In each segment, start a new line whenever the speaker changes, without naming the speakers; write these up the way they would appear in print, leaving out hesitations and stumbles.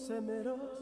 Osemero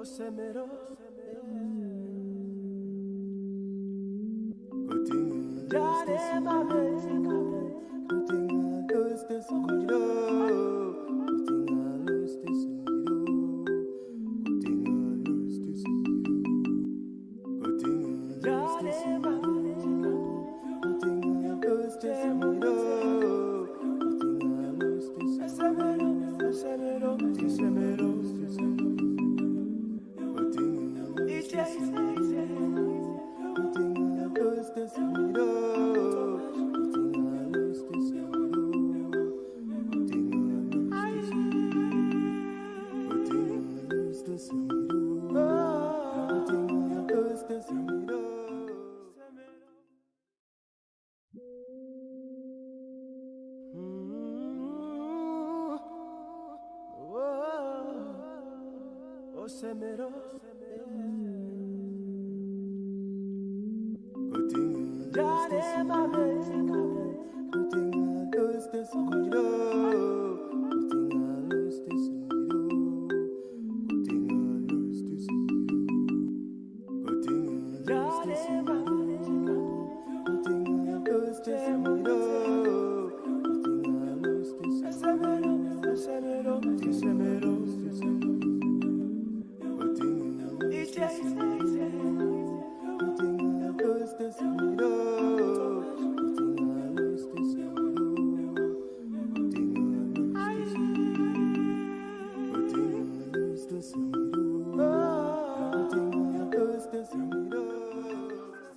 Osemero,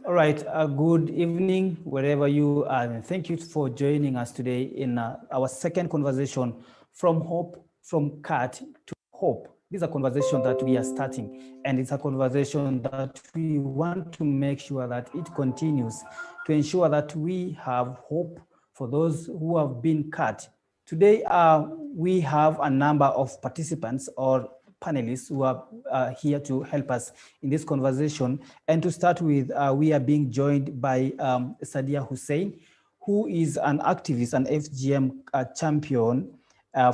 All right, good evening, wherever you are. And thank you for joining us today in our second conversation from hope, from CAT to hope. This is a conversation that we are starting, and it's a conversation that we want to make sure that it continues to ensure that we have hope for those who have been cut. Today, we have a number of participants or panelists who are here to help us in this conversation. And to start with, we are being joined by Sadia Hussein, who is an activist, an FGM champion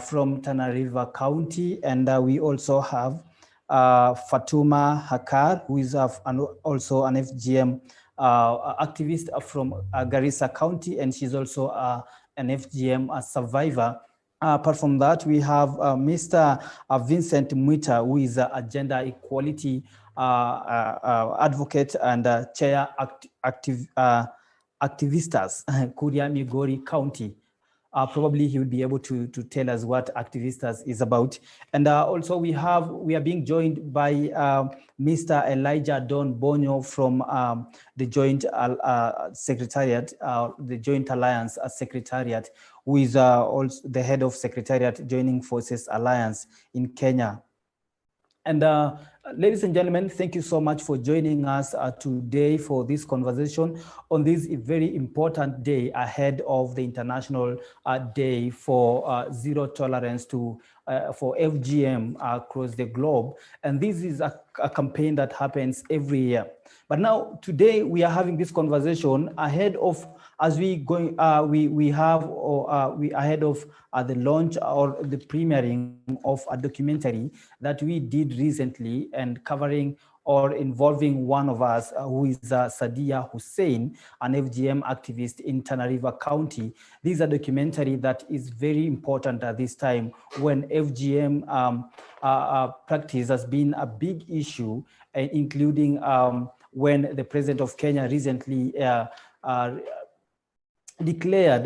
from Tana River County. And we also have Fatuma Hakar, who is also an FGM activist from Garissa County, and she's also an FGM survivor. Apart from that, we have Mr. Vincent Mwita, who is a gender equality advocate and chair activistas, Kuria Migori County. Probably he will be able to tell us what activistas is about. And also we are being joined by Mr. Elijah Don Bonyo from the Joint Secretariat, the Joint Alliance Secretariat, who is also the head of Secretariat Joining Forces Alliance in Kenya. And ladies and gentlemen, thank you so much for joining us today for this conversation on this very important day ahead of the International Day for Zero Tolerance for FGM across the globe. And this is a campaign that happens every year. But now, today, we are having this conversation ahead of, as we going, ahead of the launch or the premiering of a documentary that we did recently and covering or involving one of us who is Sadia Hussein, an FGM activist in Tana River County. This is a documentary that is very important at this time when FGM practice has been a big issue, including when the president of Kenya recently declared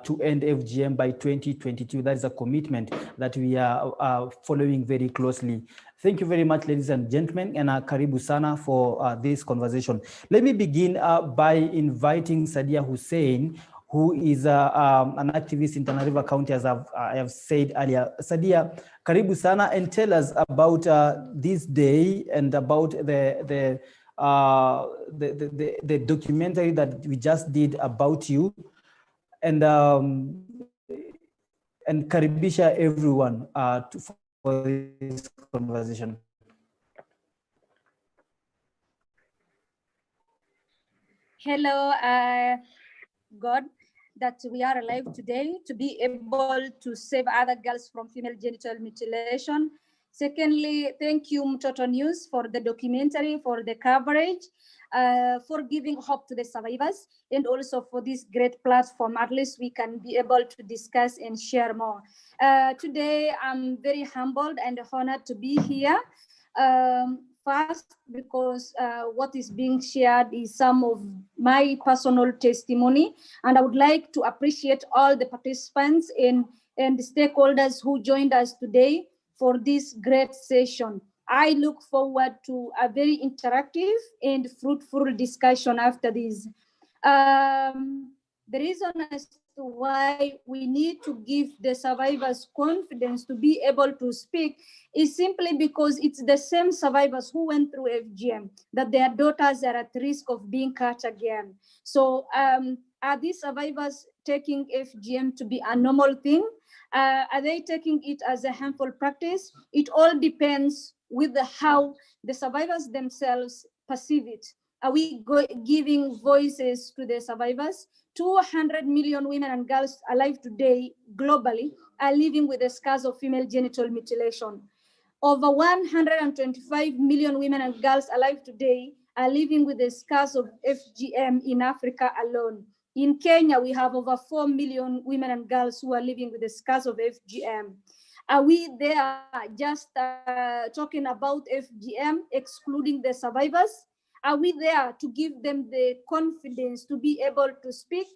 to end FGM by 2022. That is a commitment that we are following very closely. Thank you very much, ladies and gentlemen, and karibu sana for this conversation. Let me begin by inviting Sadia Hussein, who is an activist in Tana River County, as I have said earlier. Sadia, karibu sana, and tell us about this day and about the documentary that we just did about you, and karibisha everyone for this conversation.
Hello, God, that we are alive today to be able to save other girls from female genital mutilation. Secondly, thank you, Mtoto News, for the documentary, for the coverage, for giving hope to the survivors, and also for this great platform. At least we can be able to discuss and share more. Today, I'm very humbled and honored to be here. First, because what is being shared is some of my personal testimony, and I would like to appreciate all the participants and the stakeholders who joined us today for this great session. I look forward to a very interactive and fruitful discussion after this. The reason as to why we need to give the survivors confidence to be able to speak is simply because it's the same survivors who went through FGM, that their daughters are at risk of being cut again. So are these survivors taking FGM to be a normal thing? Are they taking it as a harmful practice? It all depends with how the survivors themselves perceive it. Are we giving voices to the survivors? 200 million women and girls alive today globally are living with the scars of female genital mutilation. Over 125 million women and girls alive today are living with the scars of FGM in Africa alone. In Kenya, we have over 4 million women and girls who are living with the scars of FGM. Are we there just talking about FGM, excluding the survivors? Are we there to give them the confidence to be able to speak?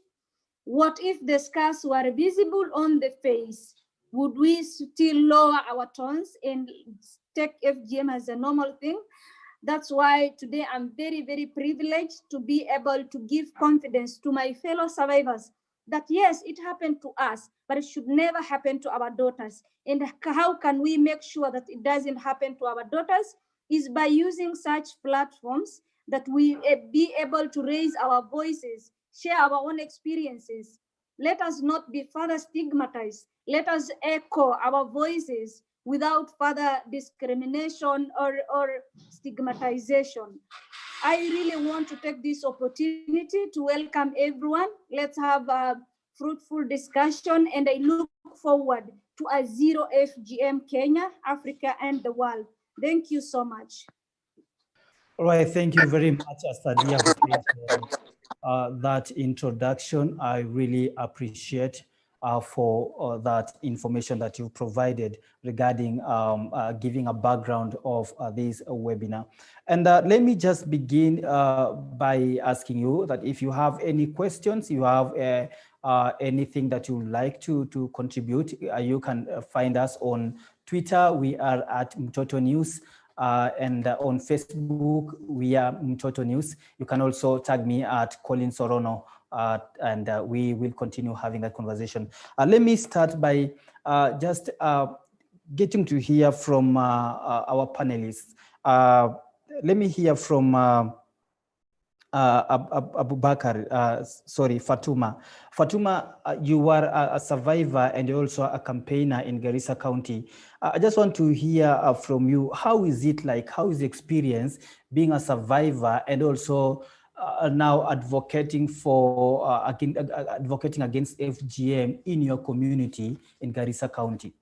What if the scars were visible on the face? Would we still lower our tones and take FGM as a normal thing? That's why today I'm very, very privileged to be able to give confidence to my fellow survivors that yes, it happened to us, but it should never happen to our daughters. And how can we make sure that it doesn't happen to our daughters? Is by using such platforms that we be able to raise our voices, share our own experiences. Let us not be further stigmatized. Let us echo our voices without further discrimination or stigmatization. I really want to take this opportunity to welcome everyone. Let's have a fruitful discussion, and I look forward to a zero FGM Kenya, Africa, and the world. Thank you so much.
All right, thank you very much, Asadia, for that introduction. I really appreciate for that information that you provided regarding giving a background of this webinar. And let me just begin by asking you that if you have any questions, you have anything that you would like to contribute, you can find us on Twitter. We are at Mtoto News. And on Facebook, we are Mtoto News. You can also tag me at Colin Sorono, and we will continue having that conversation. Let me start by just getting to hear from our panelists. Let me hear from Abubakar, sorry, Fatuma. Fatuma, you were a survivor and also a campaigner in Garissa County. I just want to hear from you, how is it like, how is the experience being a survivor and also now advocating for, advocating against FGM in your community in Garissa County?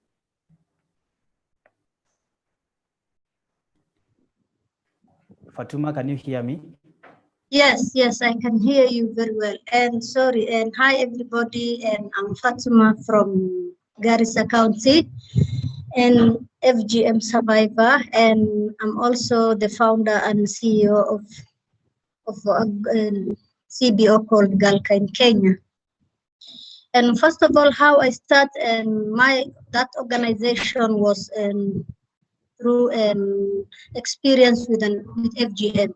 Fatuma, can you hear me?
Yes, I can hear you very well. And sorry, and hi everybody, and I'm Fatuma from Garissa County, and FGM survivor, and I'm also the founder and CEO of a CBO called Galka in Kenya. And first of all, how I start and that organization was through an experience with FGM.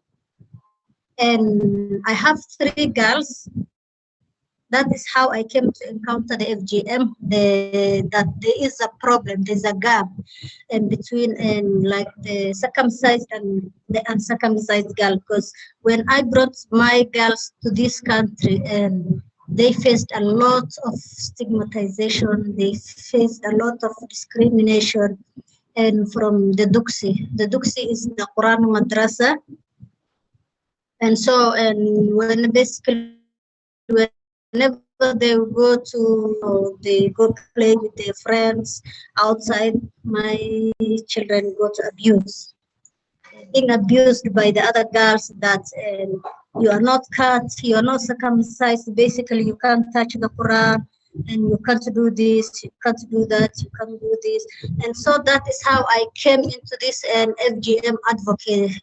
And I have 3 girls. That is how I came to encounter the FGM. That there is a problem, there's a gap in between like the circumcised and the uncircumcised girl. Because when I brought my girls to this country, and they faced a lot of stigmatization, they faced a lot of discrimination, and from the Duksi. The Duksi is the Quran Madrasa. And so, and when basically, whenever they go play with their friends outside, my children go to abuse. Being abused by the other girls that you are not cut, you are not circumcised, basically you can't touch the Quran, and you can't do this, you can't do that, you can't do this. And so that is how I came into this FGM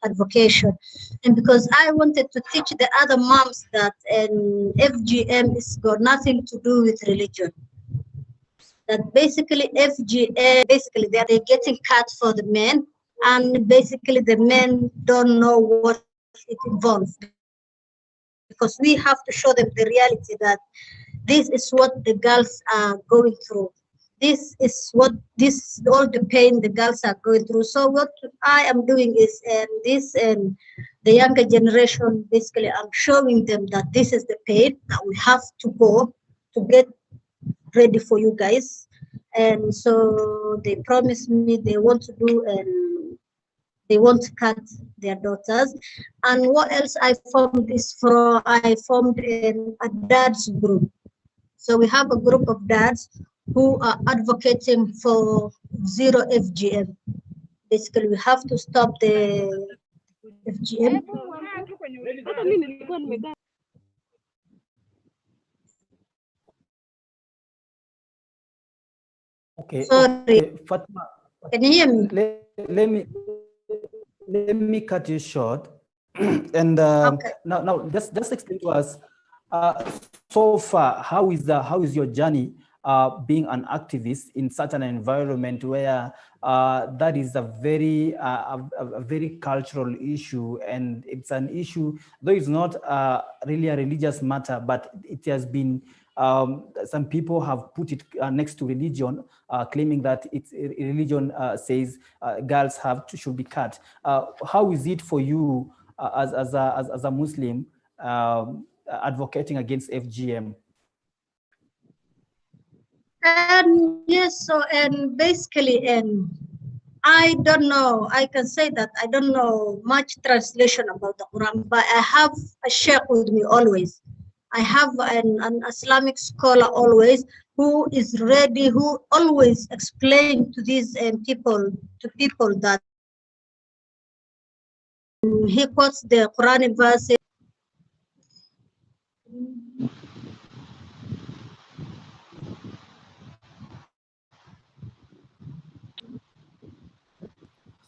advocation. And because I wanted to teach the other moms that FGM has got nothing to do with religion. That basically FGM, basically they're getting cut for the men, and basically the men don't know what it involves, because we have to show them the reality that this is what the girls are going through. This is all the pain the girls are going through. So what I am doing is, and the younger generation, basically, I'm showing them that this is the pain that we have to go to get ready for you guys. And so they promised me they want to do, and they want to cut their daughters. And what else I formed is I formed a dads group. So we have a group of dads who are advocating for zero FGM. Basically, we have to stop the FGM.
Okay.
Sorry,
Okay, Fatima,
can you hear me?
let me cut you short. And
Okay.
now just explain to us so far how is your journey being an activist in such an environment where that is a very cultural issue, and it's an issue, though it's not really a religious matter, but it has been some people have put it next to religion, claiming that it's religion says girls should be cut. How is it for you as a Muslim advocating against FGM?
Yes, so and basically, I don't know. I can say that I don't know much translation about the Quran, but I have a sheikh with me always. I have an Islamic scholar always who is ready, who always explain to these people that he quotes the Quranic verse.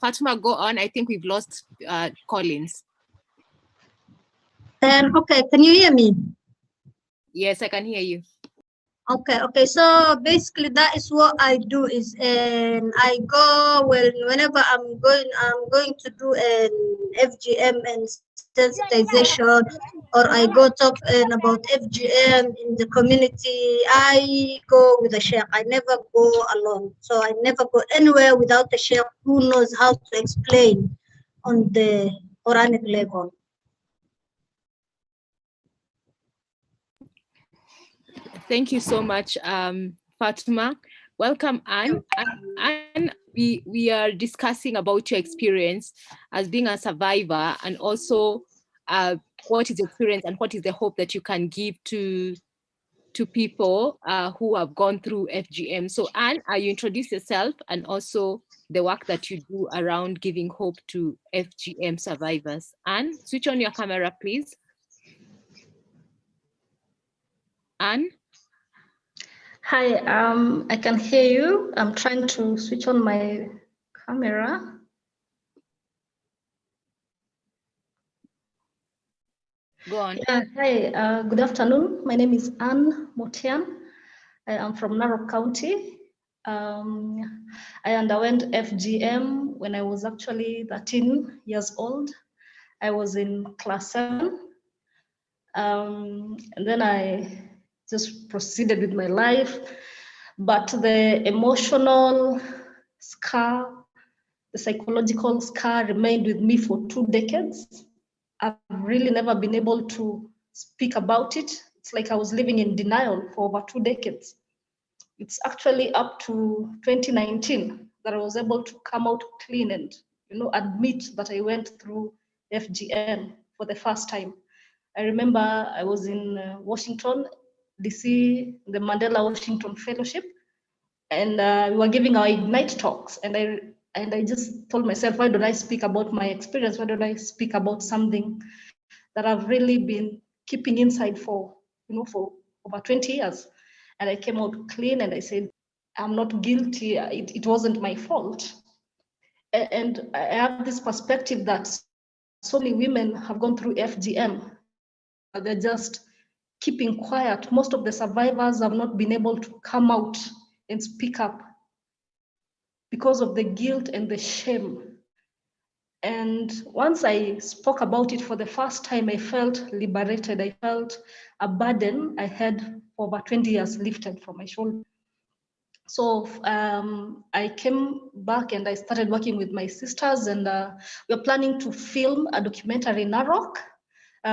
Fatima, go on. I think we've lost Collins.
Okay, can you hear me?
Yes, I can hear you.
Okay. So basically, that is what I do. Is and I go whenever I'm going to do an FGM and sensitization, or I go talk about FGM in the community. I go with a sheikh. I never go alone. So I never go anywhere without a sheikh who knows how to explain on the Quranic level.
Thank you so much, Fatima. Welcome, Anne. Anne, we are discussing about your experience as being a survivor, and also what is your experience and what is the hope that you can give to people who have gone through FGM. So Anne, you introduce yourself and also the work that you do around giving hope to FGM survivors. Anne, switch on your camera, please. Anne?
Hi, I can hear you. I'm trying to switch on my camera.
Go on.
Yeah, hi, good afternoon. My name is Anne Motian. I am from Narok County. I underwent FGM when I was actually 13 years old. I was in class 7. And then I just proceeded with my life. But the emotional scar, the psychological scar remained with me for 2 decades. I've really never been able to speak about it. It's like I was living in denial for over 2 decades. It's actually up to 2019 that I was able to come out clean and admit that I went through FGM for the first time. I remember I was in Washington, DC, the Mandela Washington Fellowship, and we were giving our Ignite talks. And I just told myself, why don't I speak about my experience? Why don't I speak about something that I've really been keeping inside for over 20 years? And I came out clean and I said, I'm not guilty. It wasn't my fault. And I have this perspective that so many women have gone through FGM. They're just keeping quiet. Most of the survivors have not been able to come out and speak up because of the guilt and the shame And once I spoke about it for the first time, I felt liberated. I felt a burden I had for over 20 years lifted from my shoulder. So I came back and I started working with my sisters, and we're planning to film a documentary in Narok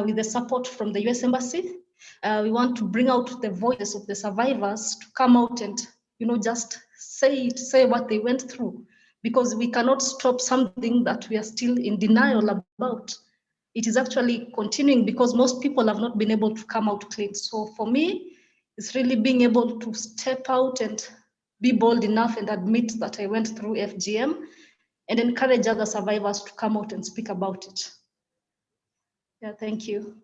with the support from the US Embassy. We want to bring out the voices of the survivors to come out and, just say what they went through, because we cannot stop something that we are still in denial about. It is actually continuing because most people have not been able to come out clean. So for me, it's really being able to step out and be bold enough and admit that I went through FGM and encourage other survivors to come out and speak about it. Yeah, thank you.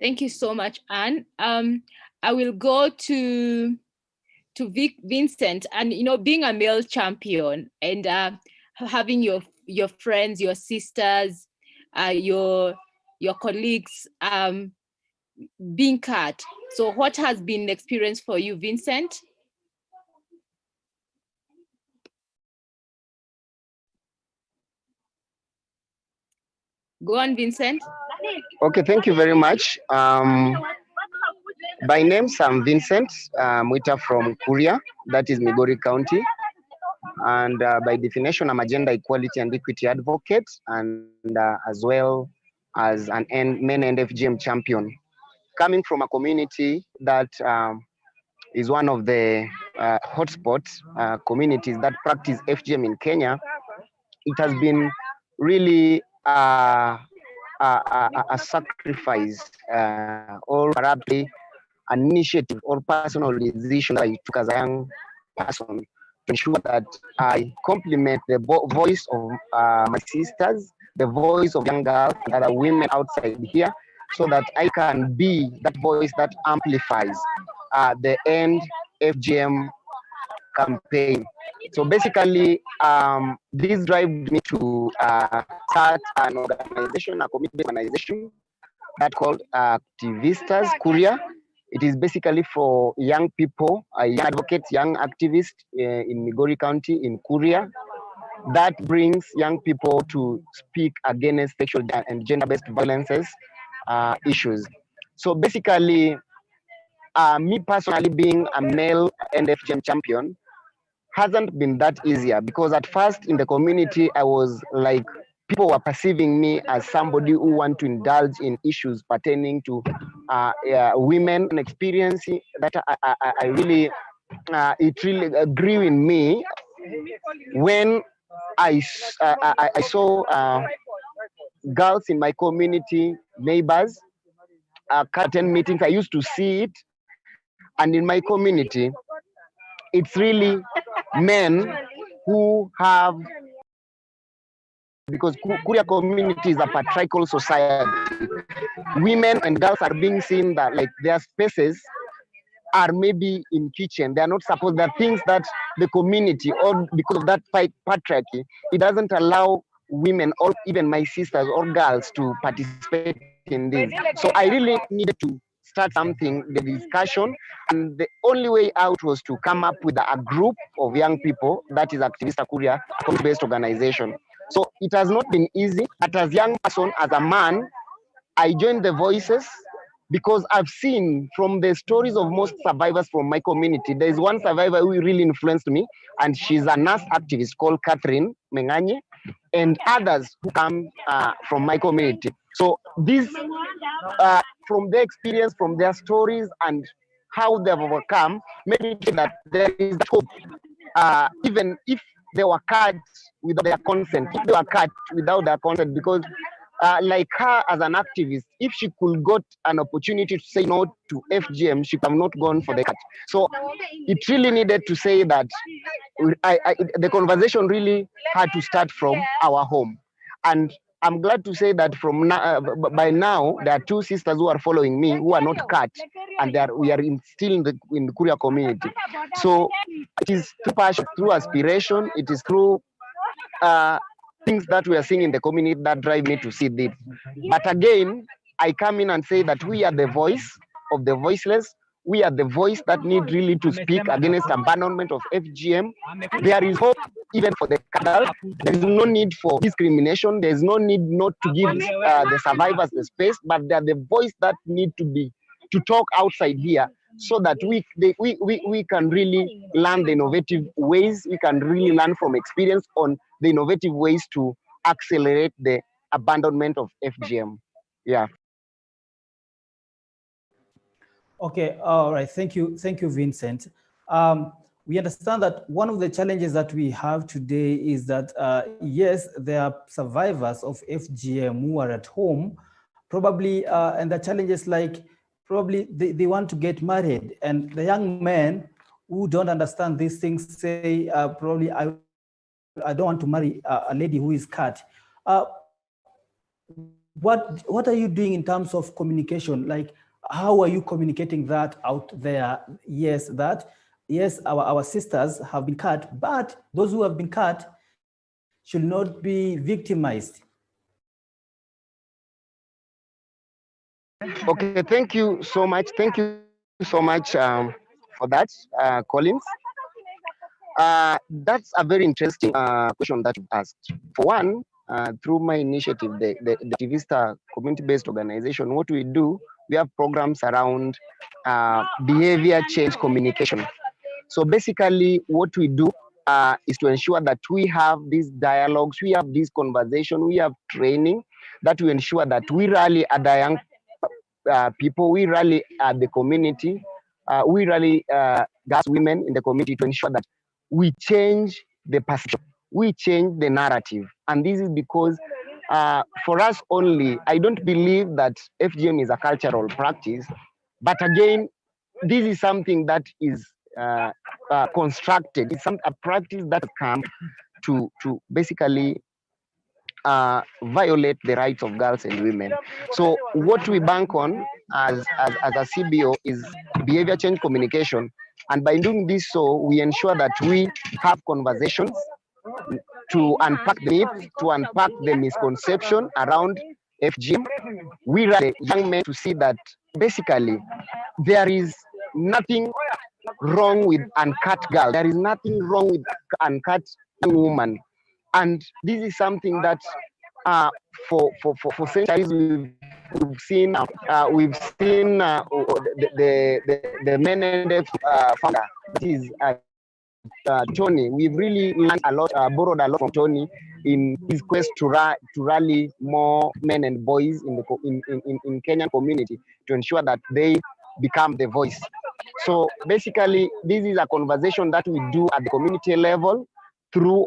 Thank you so much, Anne. I will go to Vincent, and being a male champion and having your friends, your sisters, your colleagues being cut. So what has been the experience for you, Vincent? Go on, Vincent.
Okay, thank you very much. By name, I'm Vincent Mwita from Kuria, that is Migori County. And by definition, I'm a gender equality and equity advocate, and as well as an men and FGM champion. Coming from a community that is one of the hotspot communities that practice FGM in Kenya, it has been really a sacrifice or perhaps an initiative or personal decision that I took as a young person to ensure that I complement the voice of my sisters, the voice of young girls and other women outside here, so that I can be that voice that amplifies the End FGM campaign. So basically, this drive me to start an organization, a community organization that called Activistas Kuria. It is basically for young people, young advocates, young activists in Migori County in Kuria, that brings young people to speak against sexual and gender-based violences issues. So basically, me personally being a male NFGM champion hasn't been that easier, because at first in the community, I was like, people were perceiving me as somebody who want to indulge in issues pertaining to women, and experience that I really, it really grew in me when I saw girls in my community, neighbors, curtain meetings. I used to see it, and in my community, it's really men who have, because Kuria community is a patriarchal society. Women and girls are being seen that like their spaces are maybe in kitchen. They are not supposed, there are things that the community, or because of that patriarchy, it doesn't allow women or even my sisters or girls to participate in this. So I really needed to start something, the discussion, and the only way out was to come up with a group of young people, that is Activista Kuria, a community-based organization. So it has not been easy, but as a young person, as a man, I joined the voices because I've seen from the stories of most survivors from my community, there is one survivor who really influenced me, and she's a nurse activist called Catherine Menganye, and others who come from my community. So these, from their experience, from their stories, and how they've overcome, made me feel that there is hope, even if they were cut without their consent, if they were cut without their consent, because like her as an activist, if she could got an opportunity to say no to FGM, she could have not gone for the cut. So it really needed to say that the conversation really had to start from our home. And I'm glad to say that from now, by now, there are two sisters who are following me who are not cut, and we are still in the Kuria community. So it is through passion, through aspiration, it is through things that we are seeing in the community that drive me to see this. But again, I come in and say that we are the voice of the voiceless, we are the voice that need really to speak against abandonment of FGM. There is hope even for the girls. There is no need for discrimination. There is no need not to give the survivors the space, but they are the voice that need to talk outside here, so that we can really learn the innovative ways. We can really learn from experience on the innovative ways to accelerate the abandonment of FGM. Yeah.
Okay, all right. Thank you, Vincent. We understand that one of the challenges that we have today is that, yes, there are survivors of FGM who are at home, probably, and the challenges like probably they want to get married, and the young men who don't understand these things say, probably, I don't want to marry a lady who is cut. What are you doing in terms of communication? Like, how are you communicating that out there? Yes, our sisters have been cut, but those who have been cut should not be victimized.
Okay, thank you so much. Thank you so much for that, Collins. That's a very interesting question that you asked. For one, through my initiative, the Tivista community-based organization, what we do, we have programs around behavior change communication. So basically what we do is to ensure that we have these dialogues, we have this conversation, we have training, that we ensure that we rally at the young people, we rally at the community, we rally girls, women in the community to ensure that we change the perception, we change the narrative. And this is because for us only, I don't believe that FGM is a cultural practice, but again, this is something that is constructed. It's a practice that comes to basically violate the rights of girls and women. So what we bank on as a CBO is behavior change communication. And by doing this, so we ensure that we have conversations to unpack the myth, to unpack the misconception around FGM. We rally young men to see that basically there is nothing wrong with uncut girl. There is nothing wrong with uncut woman. And this is something that for centuries we've seen the Menendez founder, that is Tony. We've really learned a lot, borrowed a lot from Tony in his quest to rally more men and boys in Kenyan community to ensure that they become the voice. So basically, this is a conversation that we do at the community level through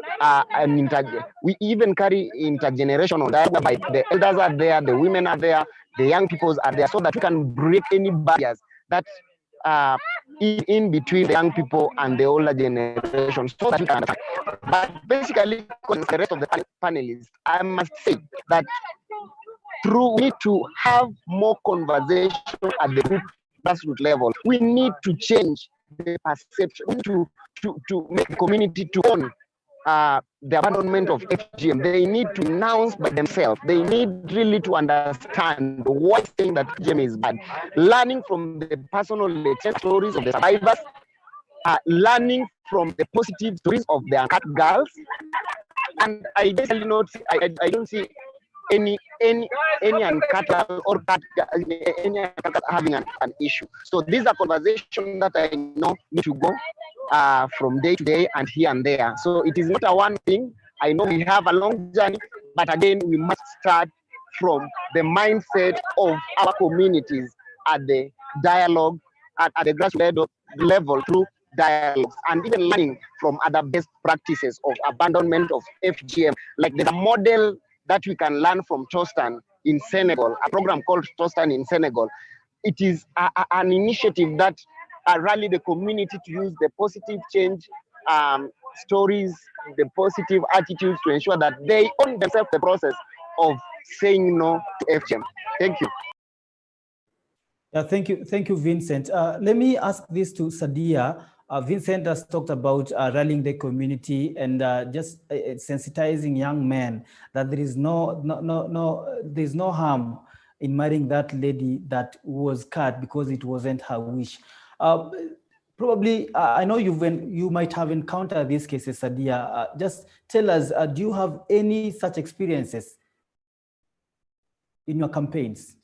we even carry intergenerational dialogue. By the elders are there, the women are there, the young peoples are there, so that we can break any barriers that in between the young people and the older generation, so that we can understand. But basically, the rest of the panelists, I must say that we need to have more conversation at the grassroots level. We need to change the perception, to make the community to own the abandonment of FGM. They need to announce by themselves. They need really to understand why saying that FGM is bad. Learning from the personal stories of the survivors, learning from the positive stories of the uncut girls. And I definitely not, I don't see any uncut girl or cut any uncut girl having an issue. So these are conversations that I know need to go from day to day and here and there. So it is not a one thing. I know we have a long journey, but again, we must start from the mindset of our communities at the dialogue, at the grassroots level through dialogues, and even learning from other best practices of abandonment of FGM. Like there's a model that we can learn from Tostan in Senegal, a program called Tostan in Senegal. It is an initiative that rally the community to use the positive change stories, the positive attitudes to ensure that they own themselves the process of saying no to FGM. Thank you.
Yeah, thank you, Vincent. Let me ask this to Sadia. Vincent has talked about rallying the community and just sensitizing young men that there is there's no harm in marrying that lady that was cut because it wasn't her wish. Probably, I know you might have encountered these cases, Sadia. Just tell us, do you have any such experiences in your campaigns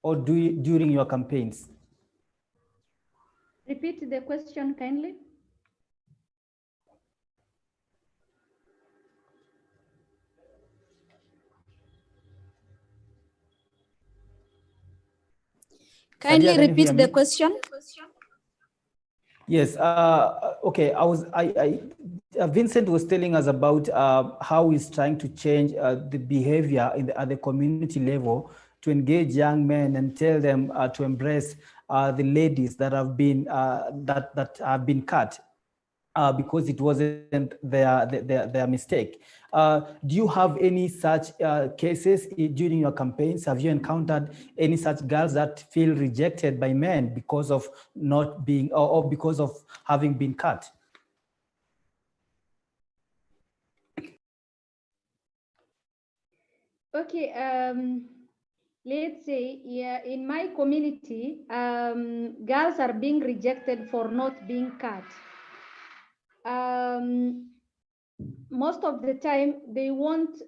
or during your campaigns?
Repeat the question kindly. Kindly repeat the question.
Yes. Okay. Vincent was telling us about how he's trying to change the behavior at the community level to engage young men and tell them to embrace the ladies that have been that have been cut because it wasn't their mistake. Do you have any such cases during your campaigns? Have you encountered any such girls that feel rejected by men because of not being or because of having been cut?
Okay, let's say, yeah, in my community, girls are being rejected for not being cut. Most of the time, they want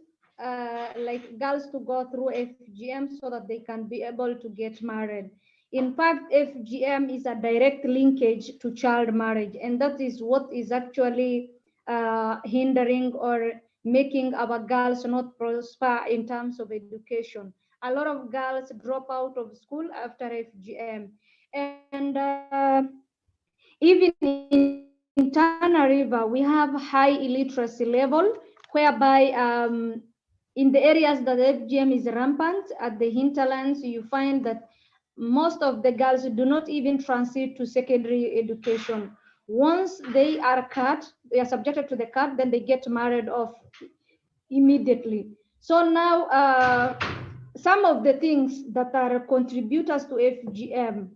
like girls to go through FGM so that they can be able to get married. In fact, FGM is a direct linkage to child marriage, and that is what is actually hindering or making our girls not prosper in terms of education. A lot of girls drop out of school after FGM. And even in Tana River, we have high illiteracy level, whereby in the areas that FGM is rampant, at the hinterlands, you find that most of the girls do not even transit to secondary education. Once they are cut, they are subjected to the cut, then they get married off immediately. So now some of the things that are contributors to FGM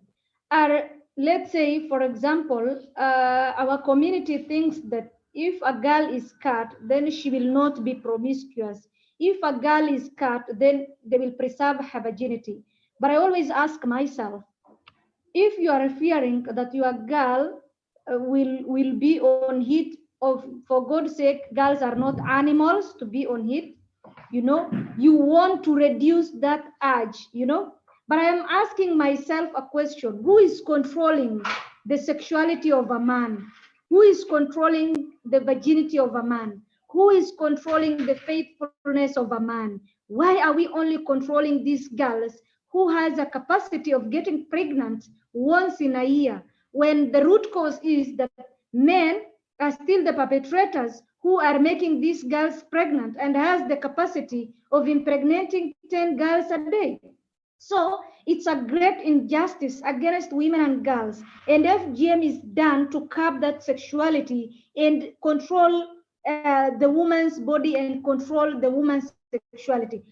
are, let's say, for example, our community thinks that if a girl is cut, then she will not be promiscuous. If a girl is cut, then they will preserve her virginity. But I always ask myself, if you are fearing that your girl will be on hit, of, for God's sake, girls are not animals to be on hit, you know, you want to reduce that urge, you know. But I am asking myself a question: who is controlling the sexuality of a man? Who is controlling the virginity of a man? Who is controlling the faithfulness of a man? Why are we only controlling these girls who has a capacity of getting pregnant once in a year, when the root cause is that men are still the perpetrators who are making these girls pregnant and has the capacity of impregnating 10 girls a day? So it's a great injustice against women and girls. And FGM is done to curb that sexuality and control the woman's body and control the woman's sexuality.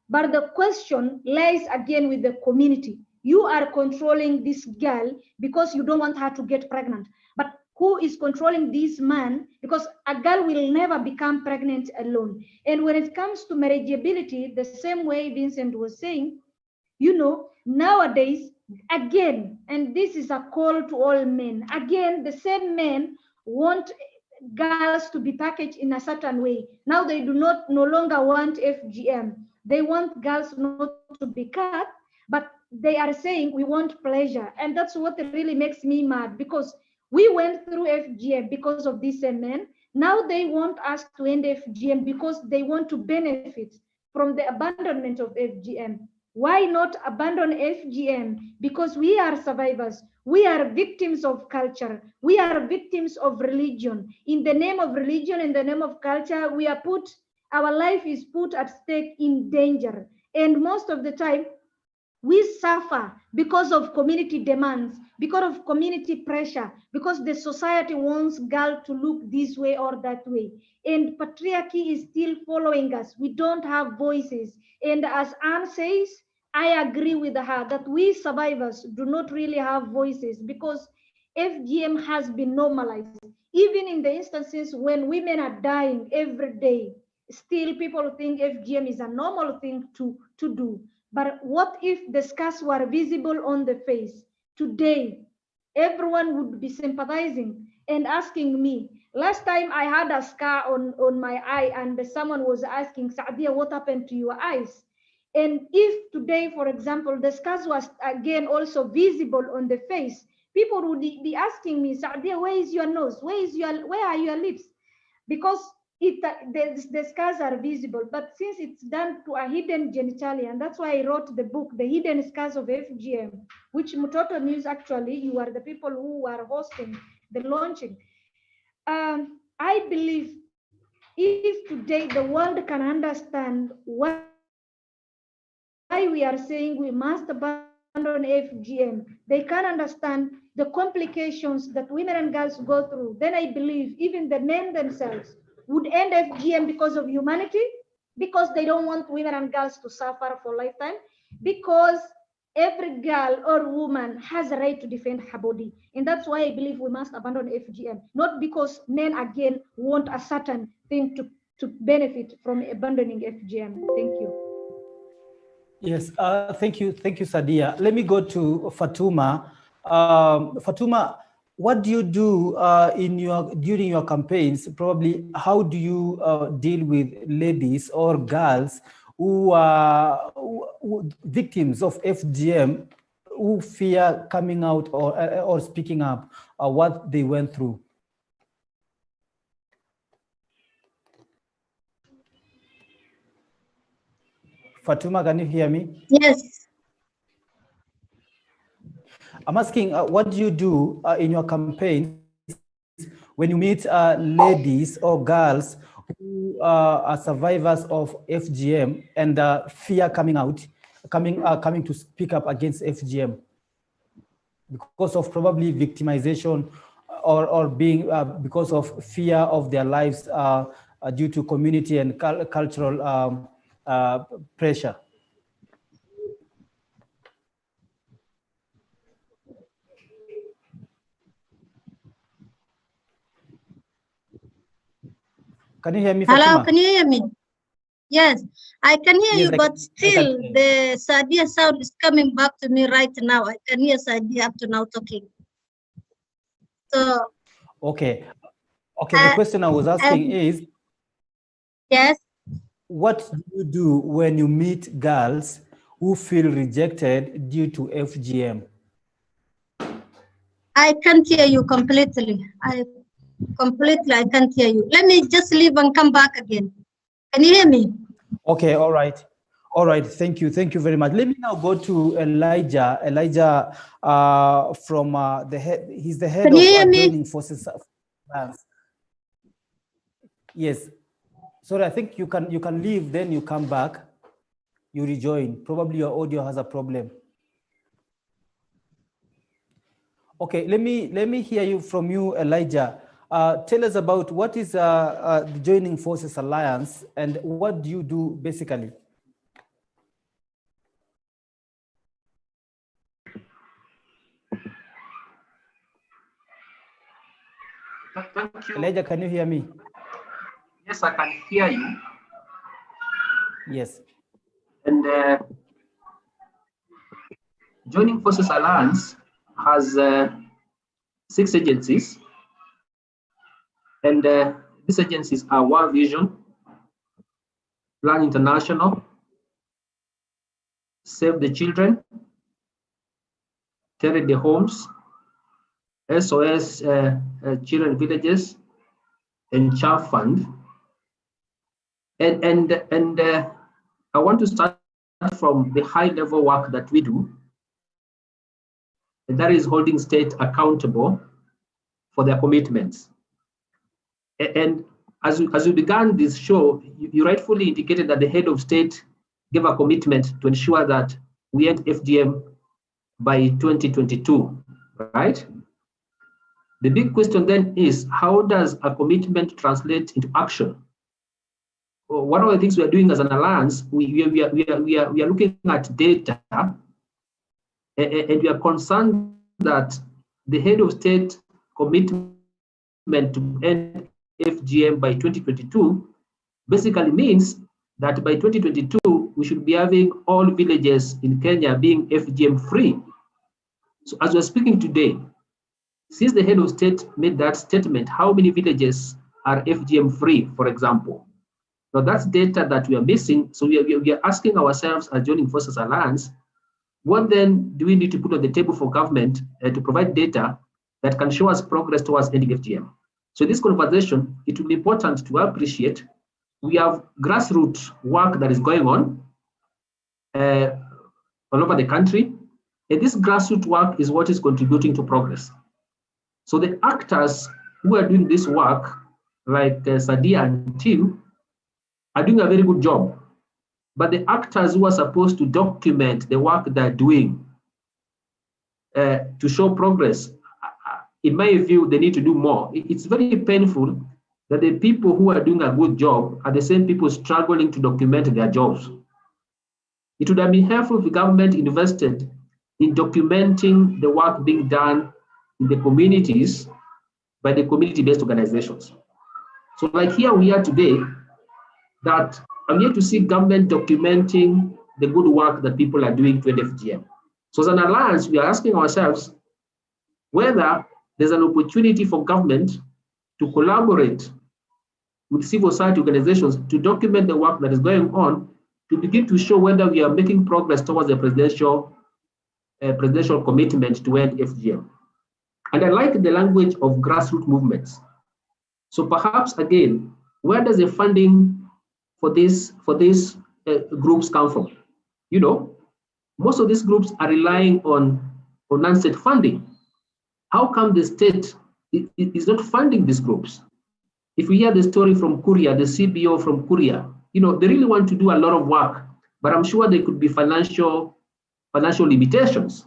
But the question lies again with the community. You are controlling this girl because you don't want her to get pregnant. But who is controlling this man? Because a girl will never become pregnant alone. And when it comes to marriageability, the same way Vincent was saying, you know, nowadays, again, and this is a call to all men, again, the same men want girls to be packaged in a certain way. Now they do not no longer want FGM. They want girls not to be cut, but they are saying we want pleasure. And that's what really makes me mad, because we went through FGM because of these men. Now they want us to end FGM because they want to benefit from the abandonment of FGM. Why not abandon FGM? Because we are survivors. We are victims of culture. We are victims of religion. In the name of religion, in the name of culture, we are put, our life is put at stake, in danger. And most of the time, we suffer because of community demands, because of community pressure, because the society wants girl to look this way or that way. And patriarchy is still following us. We don't have voices. And as Anne says, I agree with her that we survivors do not really have voices, because FGM has been normalized. Even in the instances when women are dying every day, still people think FGM is a normal thing to do. But what if the scars were visible on the face?
today, everyone would be sympathizing and asking me. Last time I had a scar on my eye and someone was asking, Saadia, what happened to your eyes? And if today, for example, the scars was again also visible on the face, people would be asking me, Saadia, where is your nose? Where are your lips? Because the scars are visible, but since it's done to a hidden genitalia, and that's why I wrote the book, The Hidden Scars of FGM, which Mtoto News, actually, you are the people who are hosting the launching. I believe if today the world can understand why we are saying we must abandon FGM, they can understand the complications that women and girls go through, then I believe even the men themselves would end FGM because of humanity, because they don't want women and girls to suffer for a lifetime, because every girl or woman has a right to defend her body. And that's why I believe we must abandon FGM, not because men again want a certain thing to benefit from abandoning FGM. Thank you.
Yes, thank you, Sadia. Let me go to Fatuma. Fatuma, what do you do during your campaigns? Probably, how do you deal with ladies or girls who are victims of FGM, who fear coming out or speaking up what they went through? Fatuma, can you hear me?
Yes.
I'm asking, what do you do in your campaigns when you meet ladies or girls who are survivors of FGM and fear coming to speak up against FGM because of probably victimization or being because of fear of their lives due to community and cultural pressure? Can you hear me, Fatima?
Hello, can you hear me? Yes, I can hear
Yes,
you, but still the Sadia sound is coming back to me right now. I can hear Sadia up to now talking. So
okay. The question I was asking is,
yes,
what do you do when you meet girls who feel rejected due to FGM?
I can't hear you completely. I can't hear you. Let me just leave and come back again. Can you hear me?
Okay, all right. Thank you very much. Let me now go to Elijah. Elijah, from he's the head of Joining Forces Alliance. Yes. Sorry, I think you can leave, then you come back, you rejoin. Probably your audio has a problem. Okay, let me hear you from you, Elijah. Tell us about what is the Joining Forces Alliance and what do you do basically?
Thank you.
Elijah, can you hear me?
Yes, I can hear you.
Yes.
And Joining Forces Alliance has 6 agencies. And these agencies are World Vision, Plan International, Save the Children, Carry the Homes, SOS Children Villages, and Child Fund. And I want to start from the high level work that we do, and that is holding state accountable for their commitments. And as we began this show, you rightfully indicated that the head of state gave a commitment to ensure that we end FGM by 2022, right? The big question then is, how does a commitment translate into action? Well, one of the things we are doing as an alliance, we are looking at data, and we are concerned that the head of state commitment to end FGM by 2022 basically means that by 2022 we should be having all villages in Kenya being FGM free. So as we're speaking today, since the head of state made that statement, how many villages are FGM free, for example? Now that's data that we are missing. So we are asking ourselves as Joining Forces Alliance, what then do we need to put on the table for government to provide data that can show us progress towards ending FGM? So in this conversation, it will be important to appreciate we have grassroots work that is going on all over the country. And this grassroots work is what is contributing to progress. So the actors who are doing this work, like Sadia and team, are doing a very good job. But the actors who are supposed to document the work they're doing to show progress, in my view, they need to do more. It's very painful that the people who are doing a good job are the same people struggling to document their jobs. It would have been helpful if the government invested in documenting the work being done in the communities by the community-based organizations. So like here we are today, that I'm here to see government documenting the good work that people are doing to end FGM. So as an alliance, we are asking ourselves whether there's an opportunity for government to collaborate with civil society organizations to document the work that is going on, to begin to show whether we are making progress towards the presidential commitment to end FGM. And I like the language of grassroots movements. So perhaps again, where does the funding for these groups come from? You know, most of these groups are relying on non-state funding. How come the state is not funding these groups? If we hear the story from Kuria, the CBO from Kuria, you know, they really want to do a lot of work, but I'm sure there could be financial limitations.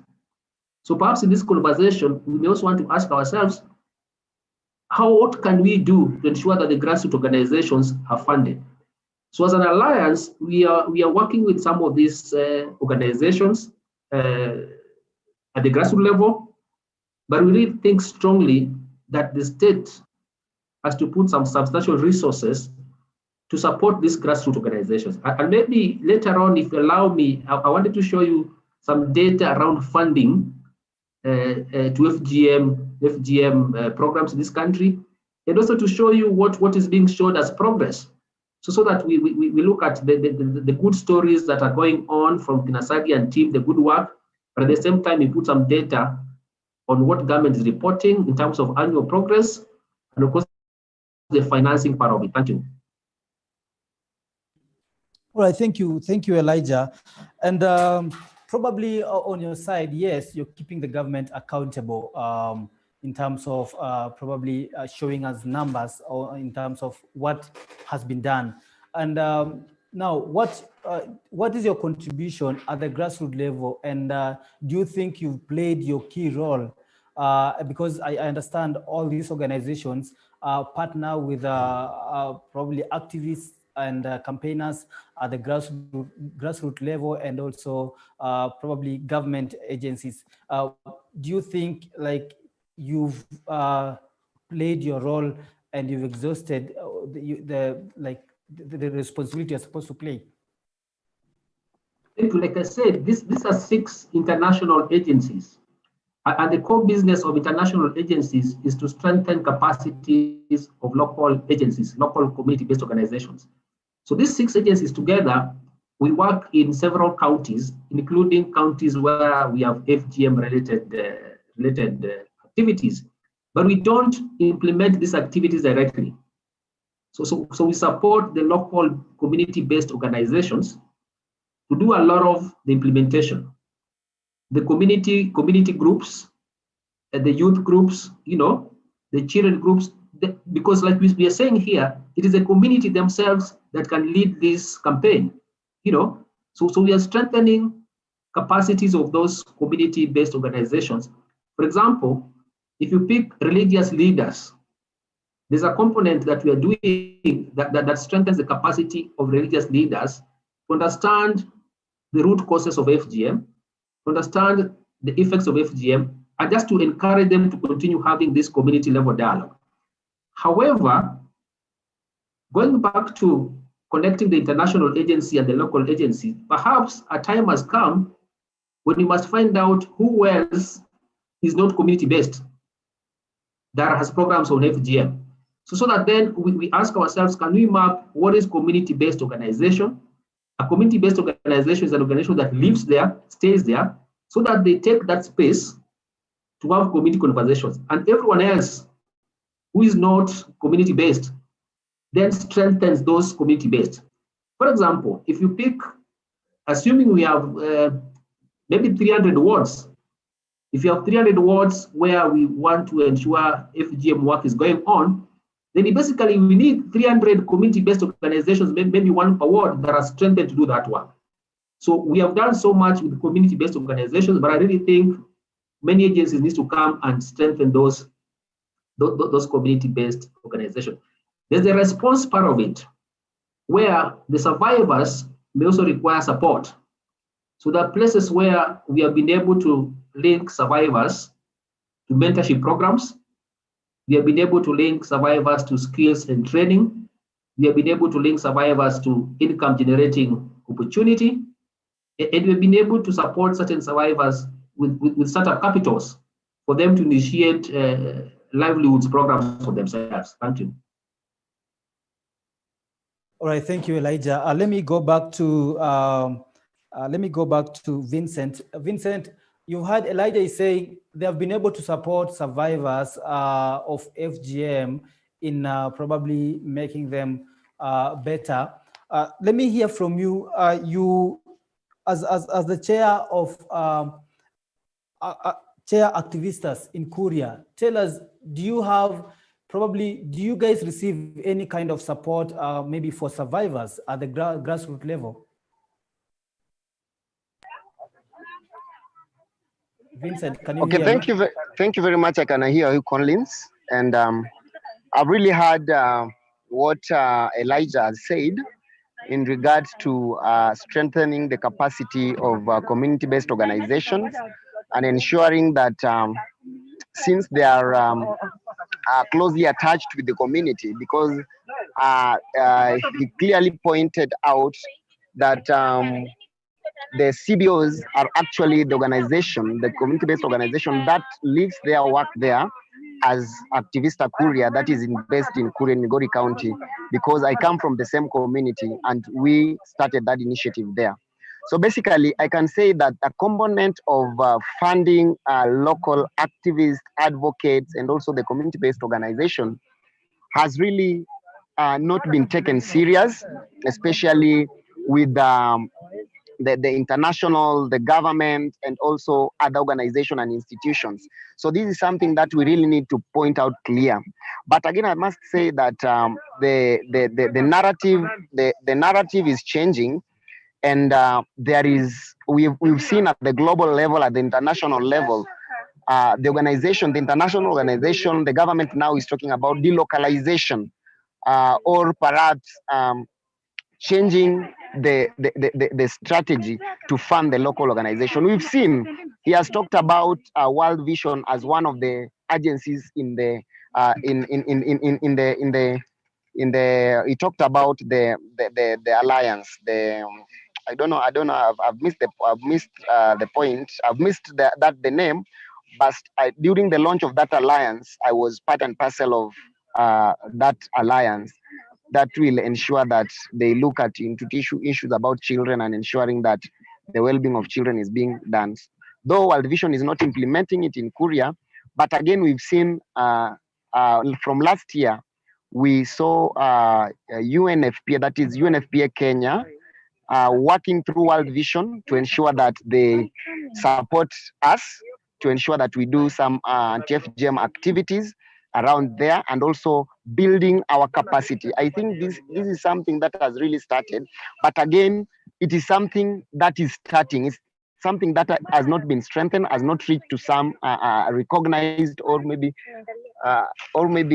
So perhaps in this conversation, we may also want to ask ourselves, what can we do to ensure that the grassroots organizations are funded? So as an alliance, we are working with some of these organizations at the grassroots level, but we really think strongly that the state has to put some substantial resources to support these grassroots organizations. And maybe later on, if you allow me, I wanted to show you some data around funding to FGM programs in this country, and also to show you what is being shown as progress. So that we look at the good stories that are going on from Kinasagi and team, the good work, but at the same time, we put some data on what government is reporting in terms of annual progress, and of course, the financing part of it. Thank you.
All right, thank you, Elijah. And probably on your side, yes, you're keeping the government accountable in terms of probably showing us numbers or in terms of what has been done. And now, what is your contribution at the grassroots level? And do you think you've played your key role? Because I understand all these organizations partner with probably activists and campaigners at the grassroots level, and also probably government agencies. Do you think like you've played your role and you've exhausted the responsibility you're supposed to play?
Thank you. Like I said, these are 6 international agencies. And the core business of international agencies is to strengthen capacities of local agencies, local community-based organizations. So these 6 agencies together, we work in several counties, including counties where we have FGM-related activities, but we don't implement these activities directly. So we support the local community-based organizations to do a lot of the implementation. The community groups, the youth groups, you know, the children groups, because like we are saying here, it is the community themselves that can lead this campaign, you know. So we are strengthening capacities of those community-based organizations. For example, if you pick religious leaders, there's a component that we are doing that strengthens the capacity of religious leaders to understand the root causes of FGM, to understand the effects of FGM, and just to encourage them to continue having this community level dialogue. However, going back to connecting the international agency and the local agency, perhaps a time has come when we must find out who else is not community-based, that has programs on FGM. So that then we ask ourselves, can we map what is community-based organization? A community-based organization is an organization that lives there, stays there, so that they take that space to have community conversations. And everyone else who is not community-based then strengthens those community-based. For example, if you pick, assuming we have maybe 300 wards, if you have 300 wards where we want to ensure FGM work is going on, then basically we need 300 community-based organizations, maybe one per ward, that are strengthened to do that work. So we have done so much with community-based organizations, but I really think many agencies need to come and strengthen those community-based organizations. There's the response part of it, where the survivors may also require support. So there are places where we have been able to link survivors to mentorship programs. We have been able to link survivors to skills and training. We have been able to link survivors to income generating opportunity. And we've been able to support certain survivors with startup capitals for them to initiate livelihoods programs for themselves. Thank you.
All right, thank you, Elijah. Let me go back to Vincent. Vincent, you heard Elijah say they have been able to support survivors of FGM in probably making them better. Let me hear from you. You, as the chair of Chair Activistas in Kuria, tell us, do you guys receive any kind of support maybe for survivors at the grassroots level? Vincent, can you hear me?
Thank you very much. I can hear you, Collins. And I've really heard what Elijah has said in regards to strengthening the capacity of community-based organizations and ensuring that since they are closely attached with the community, because he clearly pointed out that the CBOs are actually the organization, the community-based organization that lives their work there as Activista Kuria, that is based in Kuria, Migori County, because I come from the same community and we started that initiative there. So basically, I can say that a component of funding local activists, advocates, and also the community-based organization has really not been taken serious, especially with the international, the government, and also other organizations and institutions. So this is something that we really need to point out clear. But again, I must say that the narrative is changing, and we've seen at the global level, at the international level, the international organization, the government now is talking about delocalization, or perhaps changing the strategy to fund the local organization. We've seen he has talked about World Vision as one of the agencies in the he talked about the alliance. I've missed the point. I've missed the name, but during the launch of that alliance, I was part and parcel of that alliance that will ensure that they look at into issues about children and ensuring that the well-being of children is being done. Though World Vision is not implementing it in Kuria, but again, we've seen from last year, we saw UNFPA, that is UNFPA Kenya, working through World Vision to ensure that they support us, to ensure that we do some anti-FGM activities around there, and also building our capacity. I think this is something that has really started, but again, it is something that is starting. It's something that has not been strengthened, has not reached to some recognized, or maybe some in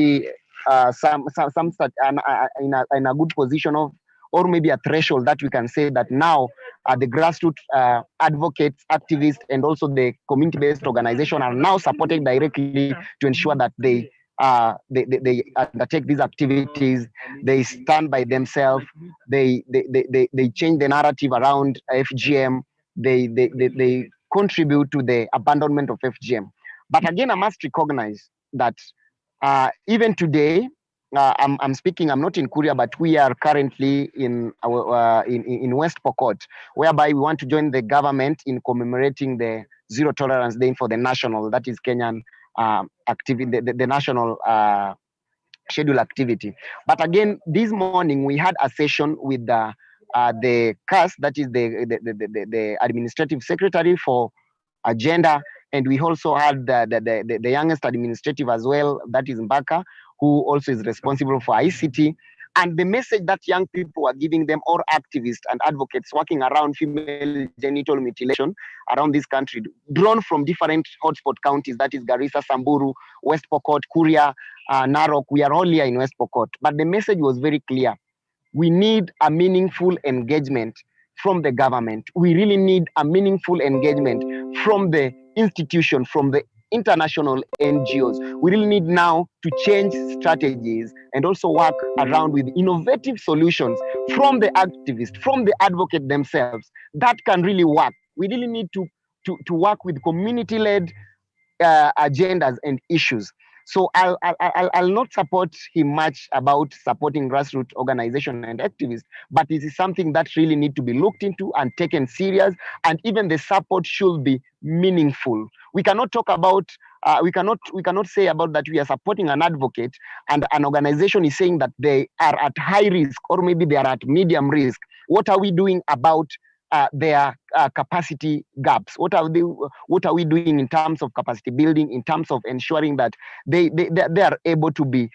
a good position of, or maybe a threshold that we can say that now the grassroots advocates, activists, and also the community-based organization are now supported directly to ensure that they undertake these activities. They stand by themselves. They change the narrative around FGM. They contribute to the abandonment of FGM. But again, I must recognize that even today, I'm speaking, I'm not in Kuria, but we are currently in our in West Pokot, whereby we want to join the government in commemorating the Zero Tolerance Day for the national, that is Kenyan activity, the national schedule activity. But again, this morning we had a session with the CAS, that is the administrative secretary for agenda, and we also had the youngest administrative as well, that is Mbaka, who also is responsible for ICT. And the message that young people are giving them, or activists and advocates working around female genital mutilation around this country, drawn from different hotspot counties, that is Garissa, Samburu, West Pokot, Kuria, Narok. We are all here in West Pokot. But the message was very clear. We need a meaningful engagement from the government. We really need a meaningful engagement from the institution, from the international NGOs. We really need now to change strategies and also work around with innovative solutions from the activists, from the advocate themselves. That can really work. We really need to work with community-led agendas and issues. So I'll not support him much about supporting grassroots organization and activists, but this is something that really need to be looked into and taken serious, and even the support should be meaningful. We cannot talk about we cannot say about that we are supporting an advocate and an organization is saying that they are at high risk or maybe they are at medium risk. What are we doing about their capacity gaps? What are we doing in terms of capacity building, in terms of ensuring that they are able to be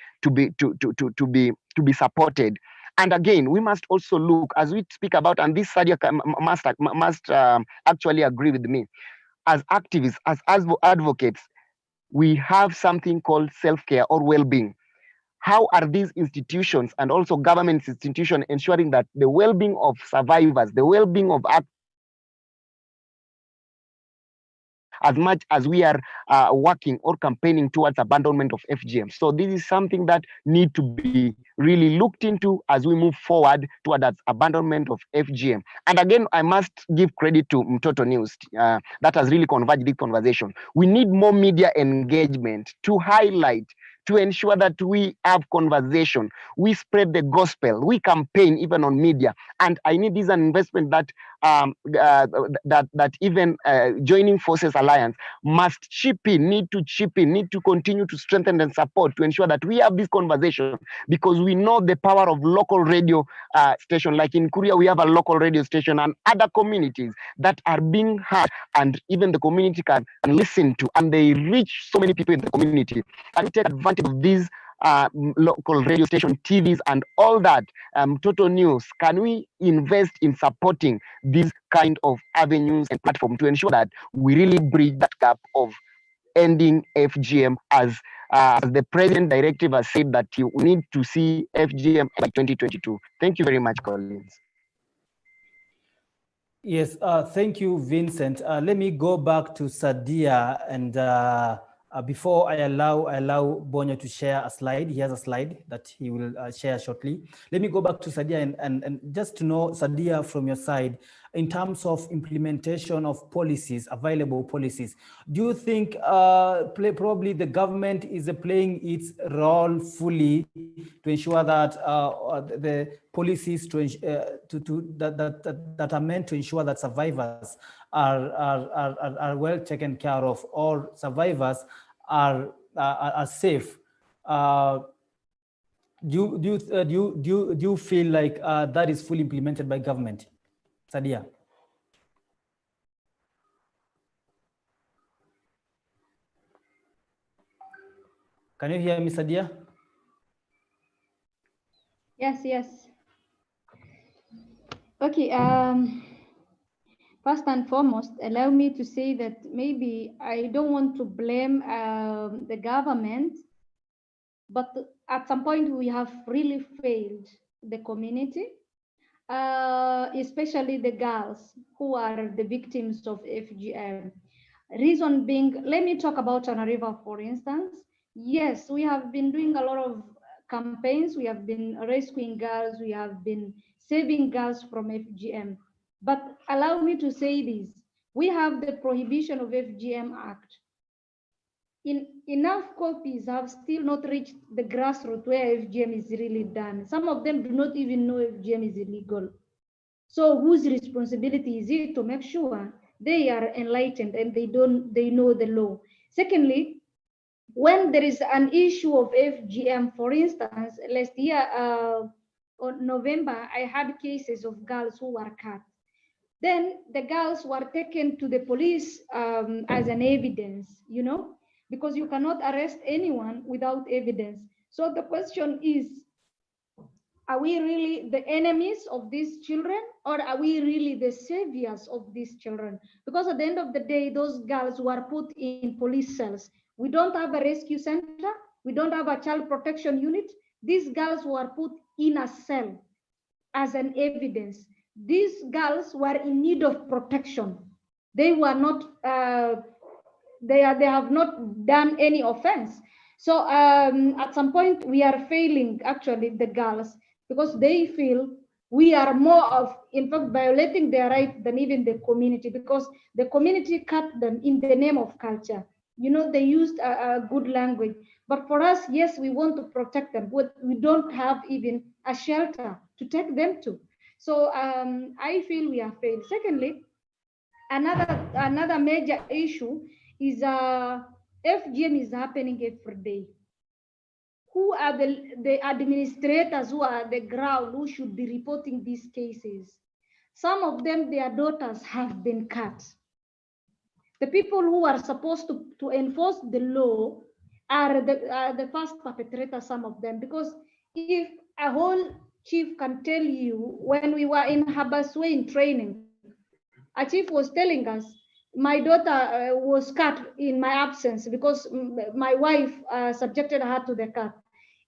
supported? And again, we must also look, as we speak about, and this Sadia must actually agree with me, as activists, as advocates, we have something called self-care or well-being. How are these institutions and also government institutions ensuring that the well-being of survivors, the well-being of as much as we are working or campaigning towards abandonment of FGM? So this is something that need to be really looked into as we move forward toward that abandonment of FGM. And again, I must give credit to Mtoto News that has really converged this conversation. We need more media engagement to highlight, to ensure that we have conversation, we spread the gospel, we campaign even on media. And I need this an investment that that even Joining Forces Alliance must need to continue to strengthen and support to ensure that we have this conversation, because we know the power of local radio station. Like in Kuria, we have a local radio station and other communities that are being heard, and even the community can listen to, and they reach so many people in the community. And we take advantage of these local radio station, TVs, and all that. Total News, can we invest in supporting these kind of avenues and platforms to ensure that we really bridge that gap of ending FGM, as the president directive has said that you need to see FGM by 2022. Thank you very much, Collins.
Yes, thank you, Vincent. Let me go back to Sadia, and before I allow Bonyo to share a slide. He has a slide that he will share shortly. Let me go back to Sadia and just to know, Sadia, from your side, in terms of implementation of policies, available policies, do you think probably the government is playing its role fully to ensure that the policies that are meant to ensure that survivors are well taken care of, or survivors are safe? Do you feel like that is fully implemented by government? Sadia. Can you hear me, Sadia?
Yes. Okay. First and foremost, allow me to say that maybe I don't want to blame the government, but at some point we have really failed the community, especially the girls who are the victims of FGM. Reason being, let me talk about Tana River, for instance. Yes, we have been doing a lot of campaigns. We have been rescuing girls. We have been saving girls from FGM. But allow me to say this. We have the Prohibition of FGM Act. enough copies have still not reached the grassroots where FGM is really done. Some of them do not even know FGM is illegal. So whose responsibility is it to make sure they are enlightened and they know the law? Secondly, when there is an issue of FGM, for instance, last year on November, I had cases of girls who were cut. Then the girls were taken to the police as an evidence, you know, because you cannot arrest anyone without evidence. So the question is, are we really the enemies of these children, or are we really the saviors of these children? Because at the end of the day, those girls were put in police cells. We don't have a rescue center. We don't have a child protection unit. These girls were put in a cell as an evidence. These girls were in need of protection. They were not, they have not done any offense. So at some point we are failing actually the girls, because they feel we are more of, in fact, violating their right than even the community, because the community cut them in the name of culture. You know, they used a good language, but for us, yes, we want to protect them, but we don't have even a shelter to take them to. So I feel we have failed. Secondly, another major issue is FGM is happening every day. Who are the administrators who are the ground who should be reporting these cases? Some of them, their daughters have been cut. The people who are supposed to enforce the law are the first perpetrators, some of them, because if a whole chief can tell you, when we were in Habaswe in training, a chief was telling us, my daughter was cut in my absence because my wife subjected her to the cut.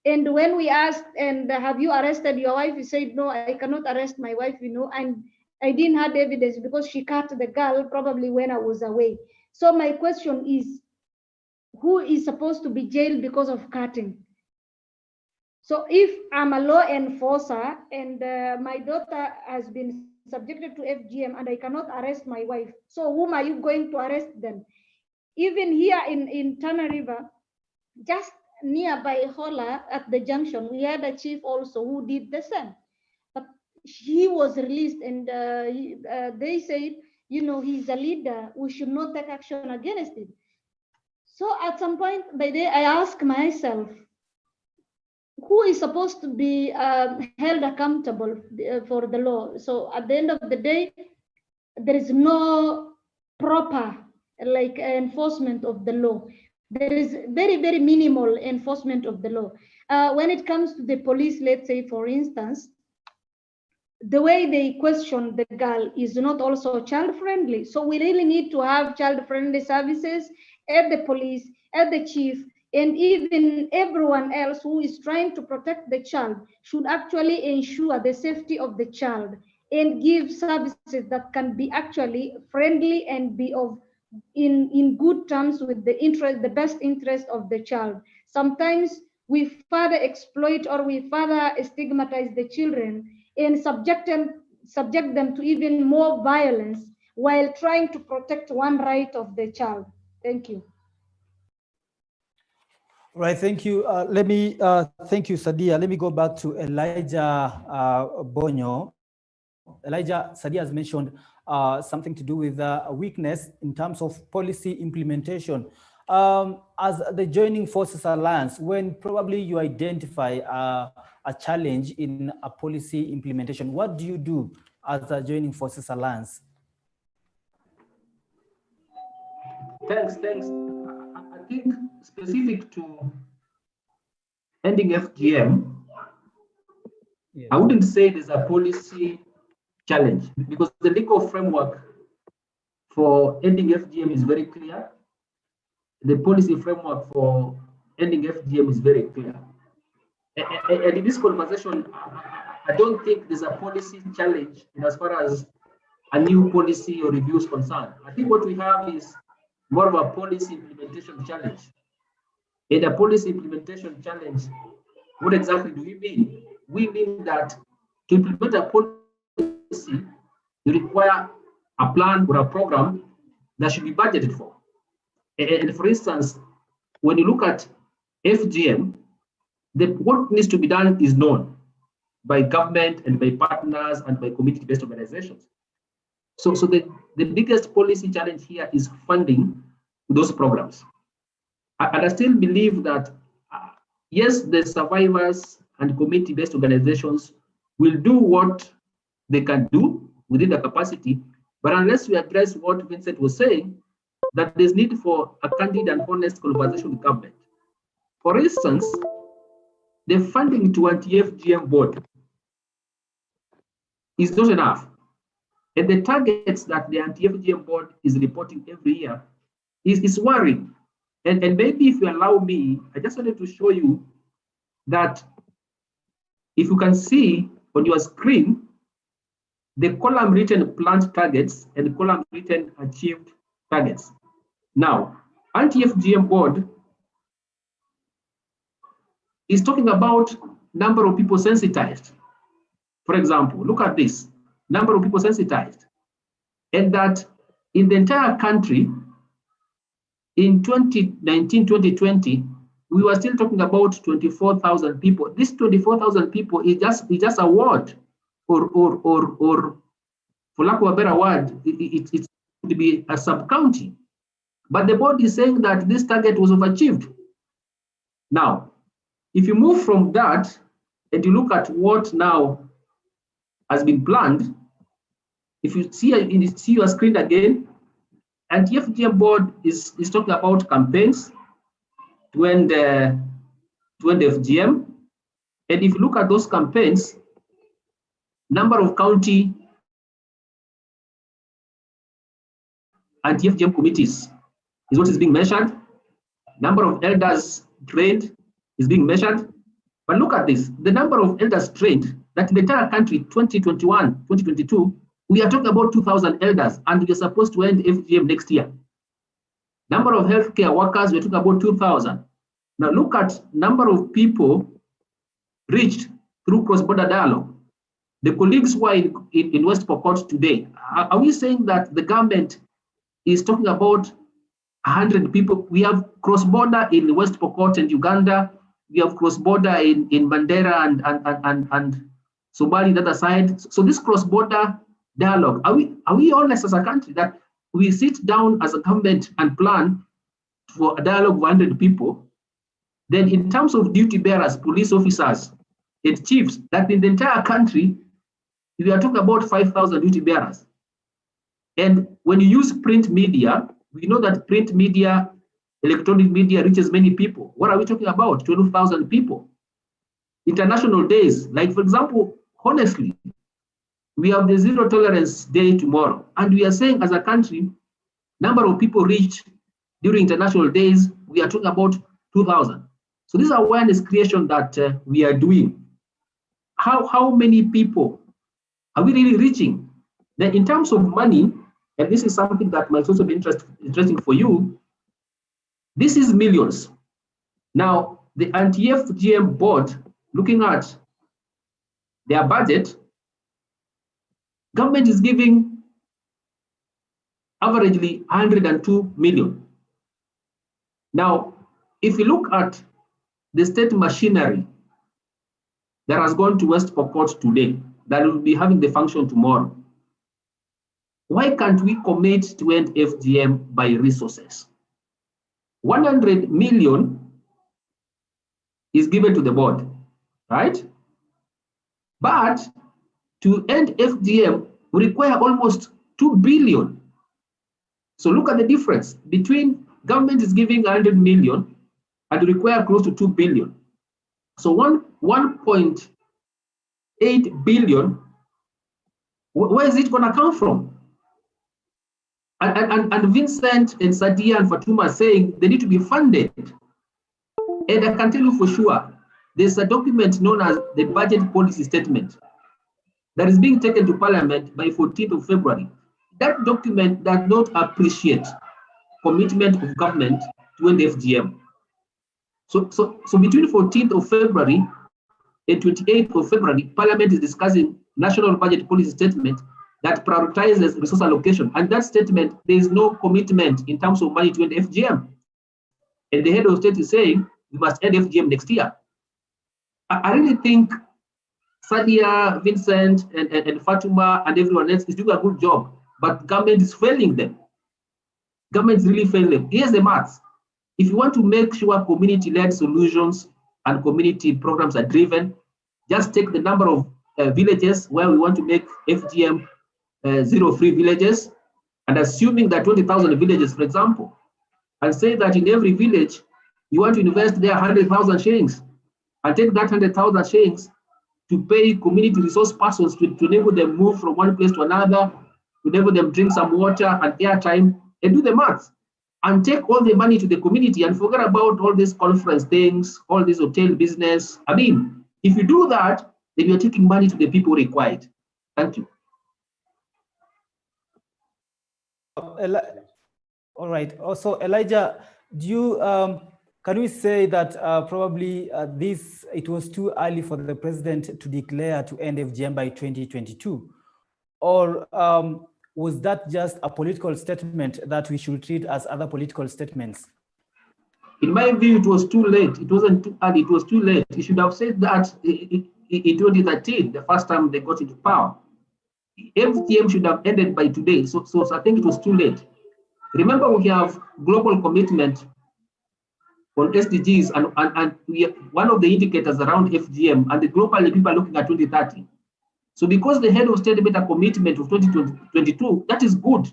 And when we asked, and have you arrested your wife? He said, no, I cannot arrest my wife, you know, and I didn't have evidence because she cut the girl probably when I was away. So my question is, who is supposed to be jailed because of cutting? So if I'm a law enforcer and my daughter has been subjected to FGM and I cannot arrest my wife, so whom are you going to arrest then? Even here in Tana River, just nearby Hola at the junction, we had a chief also who did the same. But he was released, and they said, you know, he's a leader, we should not take action against him. So at some point by day, I ask myself, who is supposed to be held accountable for the law? So at the end of the day, there is no proper like enforcement of the law. There is very, very minimal enforcement of the law. When it comes to the police, let's say, for instance, the way they question the girl is not also child-friendly. So we really need to have child-friendly services at the police, at the chief, and even everyone else who is trying to protect the child should actually ensure the safety of the child and give services that can be actually friendly and be of in good terms with the best interest of the child. Sometimes we further exploit or we further stigmatize the children and subject them to even more violence while trying to protect one right of the child. Thank you.
Right, thank you. Thank you, Sadia. Let me go back to Elijah Bonyo. Elijah, Sadia has mentioned something to do with a weakness in terms of policy implementation. As the Joining Forces Alliance, when probably you identify a challenge in a policy implementation, what do you do as a Joining Forces Alliance?
Thanks. I think specific to ending FGM, yeah, I wouldn't say there's a policy challenge because the legal framework for ending FGM is very clear. The policy framework for ending FGM is very clear. And in this conversation, I don't think there's a policy challenge in as far as a new policy or review is concerned. I think what we have is more of a policy implementation challenge. In a policy implementation challenge, what exactly do we mean? We mean that to implement a policy, you require a plan or a program that should be budgeted for. And for instance, when you look at FGM, what needs to be done is known by government and by partners and by community-based organizations. So the biggest policy challenge here is funding those programs. And I still believe that, yes, the survivors and community-based organizations will do what they can do within their capacity, but unless we address what Vincent was saying, that there's need for a candid and honest conversation with government. For instance, the funding to anti-FGM board is not enough. And the targets that the anti-FGM board is reporting every year is worrying. And maybe if you allow me, I just wanted to show you that if you can see on your screen, the column written planned targets and the column written achieved targets. Now, anti-FGM board is talking about number of people sensitized. For example, look at this, number of people sensitized. And that in the entire country, in 2019-2020, we were still talking about 24,000 people. This 24,000 people is just a word, or for lack of a better word, it's to be a sub-county. But the board is saying that this target was overachieved. Now, if you move from that and you look at what now has been planned, if you see your screen again, and the FGM board is talking about campaigns to end FGM. And if you look at those campaigns, number of county anti-FGM committees is what is being measured. Number of elders trained is being measured. But look at this, the number of elders trained, that in the entire country, 2021, 2022, we are talking about 2,000 elders, and we are supposed to end FGM next year. Number of healthcare workers, we're talking about 2,000. Now look at number of people reached through cross-border dialogue. The colleagues who are in West Pokot today, are we saying that the government is talking about 100 people? We have cross-border in West Pokot and Uganda. We have cross-border in Mandera and Somali the other side. So this cross-border dialogue, are we honest as a country that we sit down as a government and plan for a dialogue of 100 people? Then in terms of duty bearers, police officers, and chiefs, that in the entire country, we are talking about 5,000 duty bearers. And when you use print media, we know that print media, electronic media reaches many people. What are we talking about? 12,000 people. International days, like for example, honestly, we have the Zero Tolerance Day tomorrow, and we are saying as a country, number of people reached during international days, we are talking about 2,000. So this is awareness creation that we are doing. How many people are we really reaching? Then in terms of money, and this is something that might also be interesting for you, this is millions. Now, the anti-FGM board, looking at their budget, government is giving averagely 102 million. Now, if you look at the state machinery that has gone to West Pokot today, that will be having the function tomorrow, why can't we commit to end FGM by resources? 100 million is given to the board, right? But to end FGM, we require almost 2 billion. So look at the difference between government is giving 100 million and require close to 2 billion. So 1.8 billion, where is it gonna come from? And Vincent and Sadia and Fatuma are saying they need to be funded. And I can tell you for sure, there's a document known as the Budget Policy Statement that is being taken to Parliament by 14th of February. That document does not appreciate commitment of government to end FGM. So between 14th of February and 28th of February, Parliament is discussing National Budget Policy Statement that prioritizes resource allocation. And that statement, there is no commitment in terms of money to end FGM. and the head of state is saying we must end FGM next year. I really think Sadia, Vincent, and Fatuma, and everyone else is doing a good job, but government is failing them. Government is really failing them. Here's the maths. If you want to make sure community-led solutions and community programs are driven, just take the number of villages where we want to make FGM zero-free villages, and assuming that 20,000 villages, for example, and say that in every village, you want to invest there 100,000 shillings, and take that 100,000 shillings to pay community resource persons to enable them move from one place to another, to enable them drink some water and airtime, and do the maths. And take all the money to the community and forget about all these conference things, all this hotel business. I mean, if you do that, then you're taking money to the people required. Thank you.
All right. Also, Elijah, do you can we say that probably it was too early for the president to declare to end FGM by 2022, or was that just a political statement that we should treat as other political statements?
In my view, it was too late. It wasn't too early. It was too late. He should have said that in 2013, the first time they got into power. FGM should have ended by today. So I think it was too late. Remember, we have global commitment on SDGs, and we have one of the indicators around FGM, and the globally people are looking at 2030. So because the head of state made a commitment of 2022, that is good,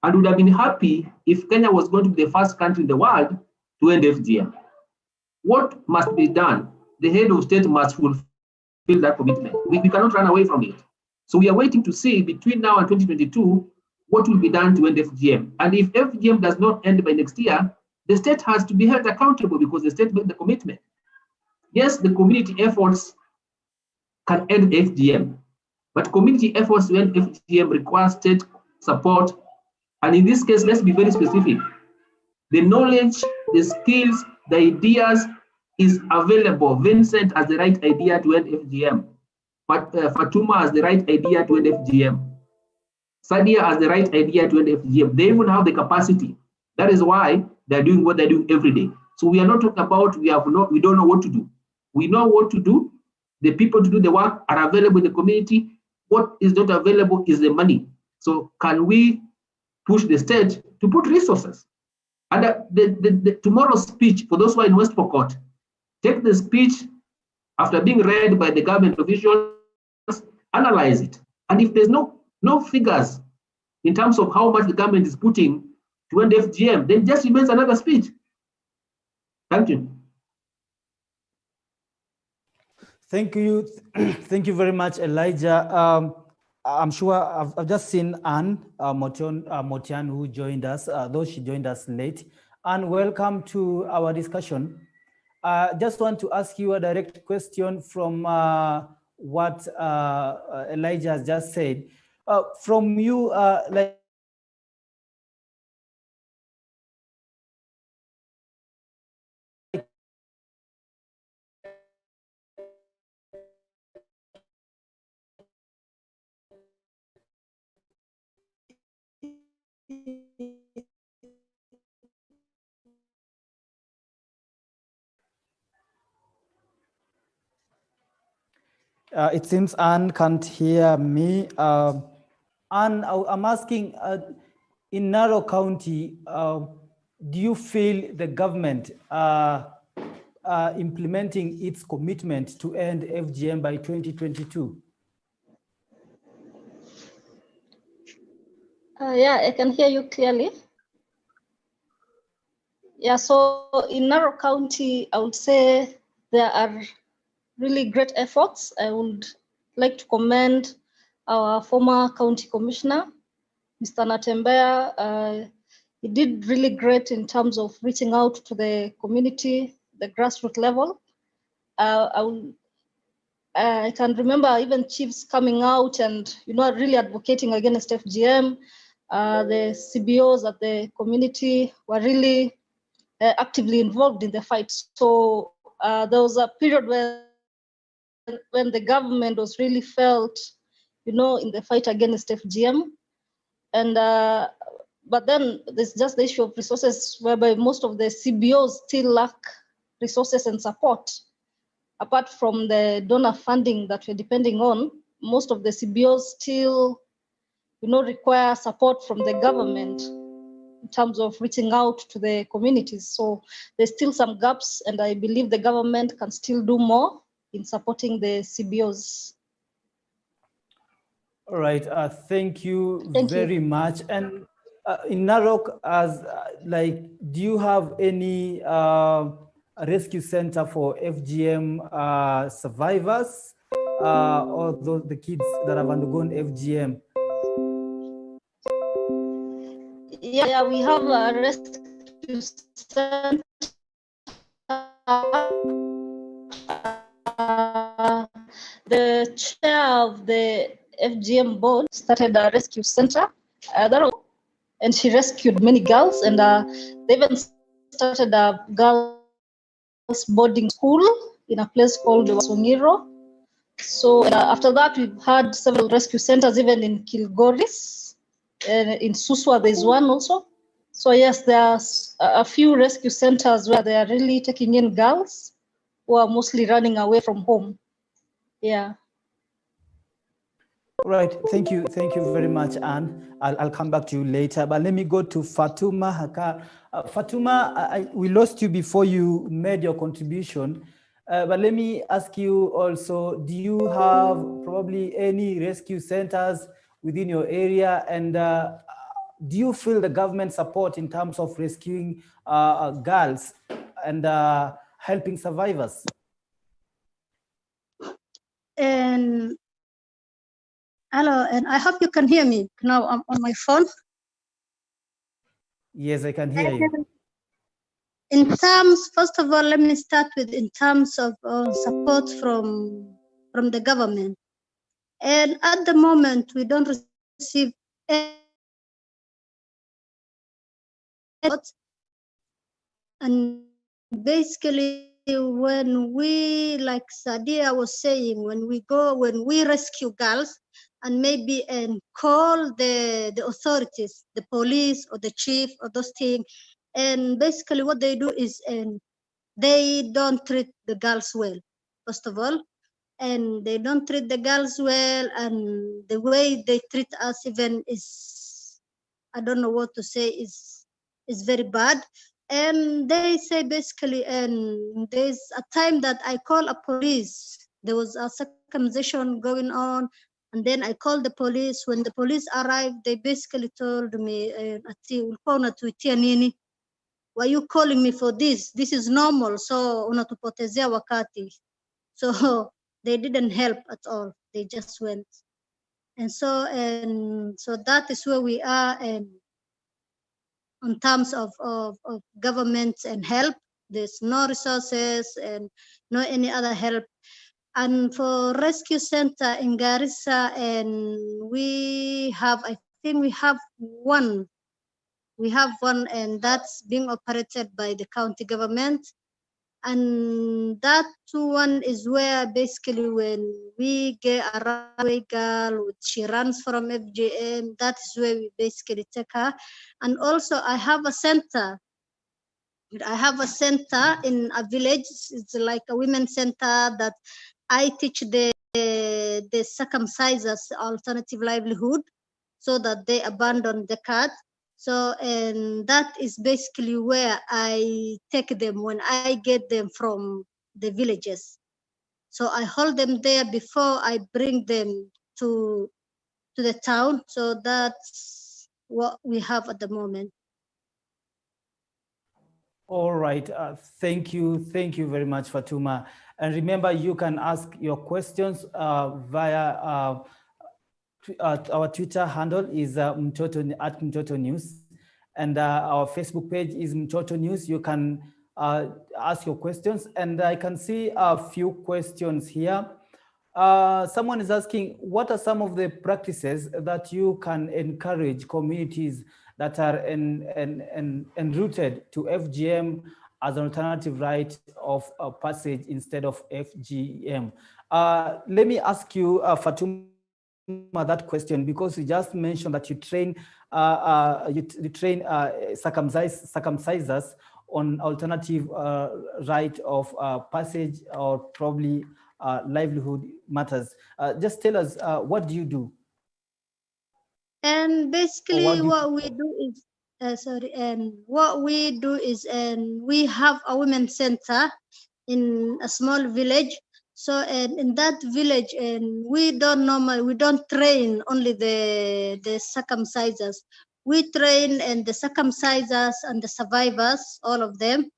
and would have been happy if Kenya was going to be the first country in the world to end FGM. What must be done? The head of state must fulfill that commitment. We cannot run away from it. So we are waiting to see between now and 2022 what will be done to end FGM. And if FGM does not end by next year, the state has to be held accountable because the state made the commitment. Yes, the community efforts can end FGM, but community efforts to end FGM require state support. And in this case, let's be very specific. The knowledge, the skills, the ideas is available. Vincent has the right idea to end FGM. But Fatuma has the right idea to end FGM. Sadia has the right idea to end FGM. They even have the capacity. That is why they're doing what they're doing every day. So we are not talking about we don't know what to do. We know what to do. The people to do the work are available in the community. What is not available is the money. So can we push the state to put resources? And the tomorrow's speech, for those who are in West Pokot, take the speech after being read by the government officials, analyze it. And if there's no figures in terms of how much the government is putting to end FGM, then just remains another speech. Thank you.
Thank you. Thank you very much, Elijah. I'm sure I've just seen Anne Motian, who joined us, though she joined us late. Anne, welcome to our discussion. Just want to ask you a direct question from what Elijah has just said. From you, like, it seems Anne can't hear me. Anne, I'm asking, in Narok County, do you feel the government implementing its commitment to end FGM by 2022?
Yeah, I can hear you clearly. Yeah, so in Narok County, I would say there are really great efforts. I would like to commend our former county commissioner, Mr. Natembeya. He did really great in terms of reaching out to the community, the grassroots level. I can remember even chiefs coming out and really advocating against FGM. The CBOs at the community were really actively involved in the fight. So there was a period when the government was really felt, in the fight against FGM. And but then there's just the issue of resources, whereby most of the CBOs still lack resources and support. Apart from the donor funding that we're depending on, most of the CBOs still, require support from the government in terms of reaching out to the communities. So there's still some gaps, and I believe the government can still do more in supporting the CBOs.
All right, thank you very much. And in Narok, do you have any rescue center for FGM survivors or the kids that have undergone FGM?
Yeah, we have a rescue center. The chair of the FGM board started a rescue center, and she rescued many girls, and they even started a girls boarding school in a place called Wasongiro. So after that, we've had several rescue centers, even in Kilgoris, in Suswa there's one also. So yes, there's a few rescue centers where they are really taking in girls who are mostly running away from home. Yeah.
Right, thank you very much, Anne. I'll come back to you later, but let me go to Fatuma Haka. Fatuma, we lost you before you made your contribution, but let me ask you also, do you have probably any rescue centers within your area, and do you feel the government support in terms of rescuing girls and helping survivors?
And hello, and I hope you can hear me now. I'm on my phone.
Yes, I can hear you.
In terms, first of all, let me start with in terms of support from the government. And at the moment, we don't receive any. And basically, when we, like Sadia was saying, when we rescue girls, and maybe call the authorities, the police or the chief or those things, and basically what they do is they don't treat the girls well, first of all, and they don't treat the girls well, and the way they treat us even is, I don't know what to say, is very bad. And they say basically, and there's a time that I call a police. There was a circumcision going on, and then I called the police. When the police arrived, they basically told me, why are you calling me for this? This is normal, so unatupotezea wakati. So they didn't help at all. They just went. And so that is where we are, and in terms of government and help, there's no resources and no any other help. And for rescue center in Garissa, and we have, I think we have one, and that's being operated by the county government. And that one is where basically when we get a runaway girl, she runs from FGM, that's where we basically take her. And also I have a center. I have a center in a village. It's like a women's center that I teach the circumcisers alternative livelihood so that they abandon the cat. So, and that is basically where I take them when I get them from the villages. So I hold them there before I bring them to the town. So that's what we have at the moment.
All right, thank you very much, Fatuma. And remember, you can ask your questions via our Twitter handle is Mtoto News, and our Facebook page is Mtoto News. You can ask your questions, and I can see a few questions here. Someone is asking, what are some of the practices that you can encourage communities that are enrooted to FGM as an alternative rite of passage instead of FGM? Let me ask you, Fatuma, that question, because you just mentioned that you train you train circumcisers on alternative right of passage or probably livelihood matters. Just tell us, what do you do?
And basically
What
what we do is, we have a women's center in a small village. So and in that village, and we don't train only the circumcisers. We train and the circumcisers and the survivors, all of them.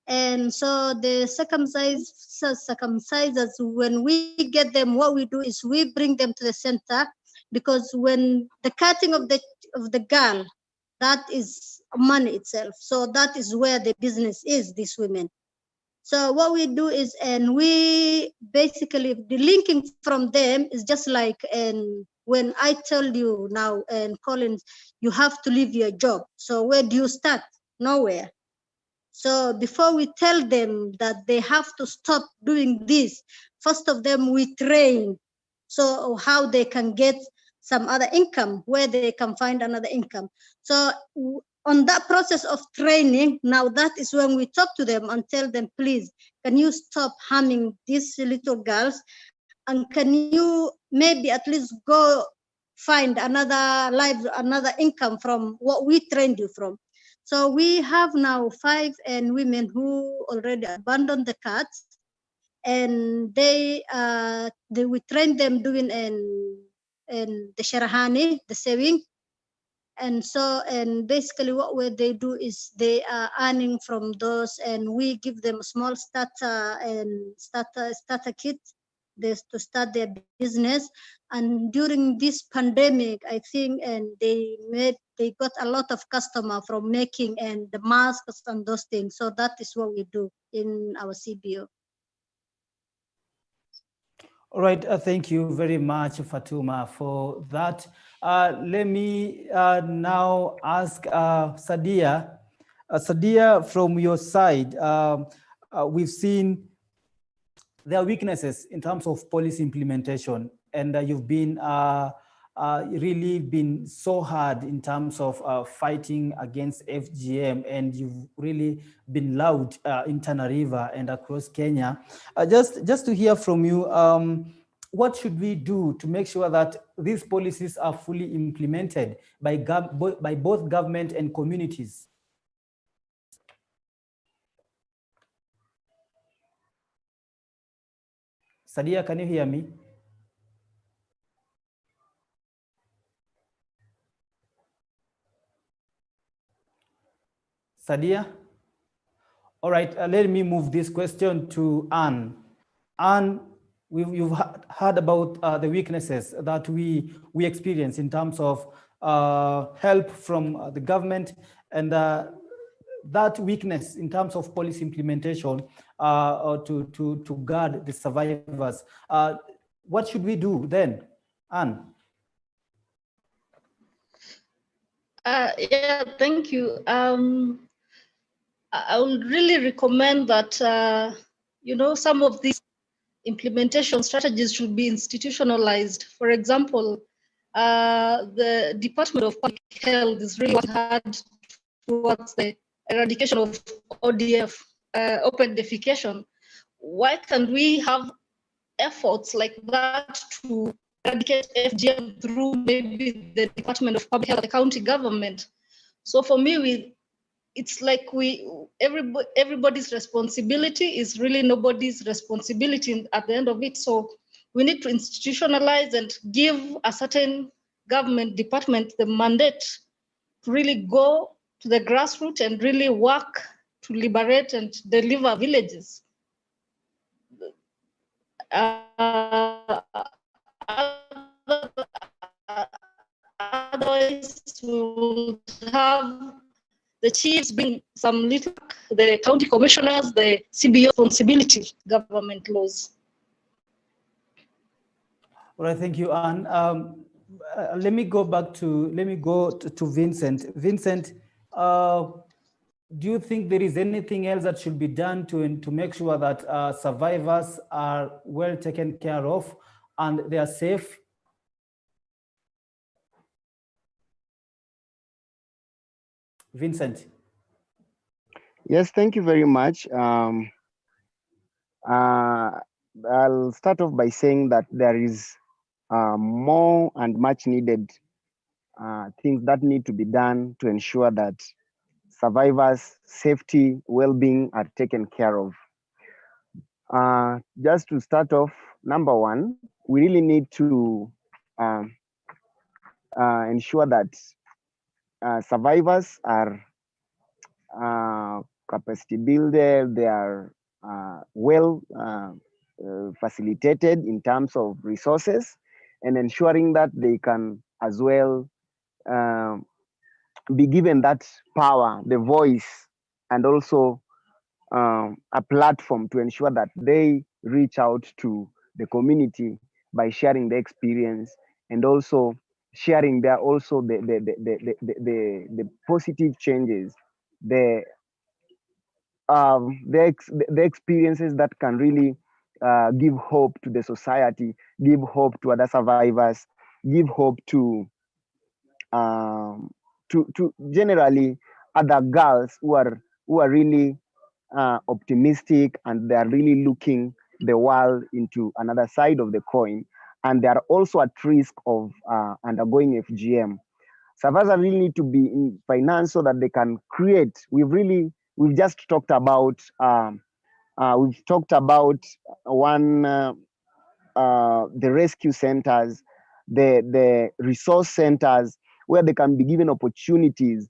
And so the circumcisers, when we get them, what we do is we bring them to the center, because when the cutting of the girl, that is money itself. So that is where the business is, these women. So what we do is, and we basically, the linking from them is just like, and when I told you now, and Collins, you have to leave your job. So where do you start? Nowhere. So before we tell them that they have to stop doing this, first of them we train, so how they can get some other income, where they can find another income. So on that process of training, now that is when we talk to them and tell them, please, can you stop harming these little girls? And can you maybe at least go find another income from what we trained you from? So we have now 5 women who already abandoned the cats, and we train them doing and the sharahani, the sewing. And so, and basically what they do is they are earning from those, and we give them a small starter kit to start their business. And during this pandemic, I think, and they got a lot of customer from making and the masks and those things. So that is what we do in our CBO.
All right, thank you very much, Fatuma, for that. Let me now ask Sadia. Sadia, from your side, we've seen there are weaknesses in terms of policy implementation, and you've been really been so hard in terms of fighting against FGM, and you've really been loud in Tana River and across Kenya. Just to hear from you, what should we do to make sure that these policies are fully implemented by both government and communities? Sadia, can you hear me? Sadia? All right, let me move this question to Anne. Anne, you've heard about the weaknesses that we experience in terms of help from the government, and that weakness in terms of policy implementation to guard the survivors. What should we do then, Anne?
Yeah, thank you. I would really recommend that, some of these implementation strategies should be institutionalized. For example, the Department of Public Health is really working hard towards the eradication of ODF, open defecation. Why can't we have efforts like that to eradicate FGM through maybe the Department of Public Health, the county government? So for me, it's like everybody's responsibility is really nobody's responsibility at the end of it. So we need to institutionalize and give a certain government department the mandate to really go to the grassroots and really work to liberate and deliver villages. Otherwise, we will have the chiefs being some little, the county commissioners, the CBO responsibility, government laws.
All right, thank you, Anne. Let me go to Vincent. Vincent, do you think there is anything else that should be done to make sure that survivors are well taken care of and they are safe? Vincent.
Yes, thank you very much. I'll start off by saying that there is more and much needed things that need to be done to ensure that survivors' safety, well-being are taken care of. Just to start off, number one, we really need to ensure that survivors are capacity builded, they are well facilitated in terms of resources, and ensuring that they can as well be given that power, the voice, and also a platform to ensure that they reach out to the community by sharing their experience and also sharing their also the positive changes, the the experiences that can really give hope to the society, give hope to other survivors, give hope to generally other girls who are really optimistic, and they are really looking the world into another side of the coin, and they are also at risk of undergoing FGM. Survivors really need to be in finance so that they can create. We've just talked about the rescue centers, the resource centers, where they can be given opportunities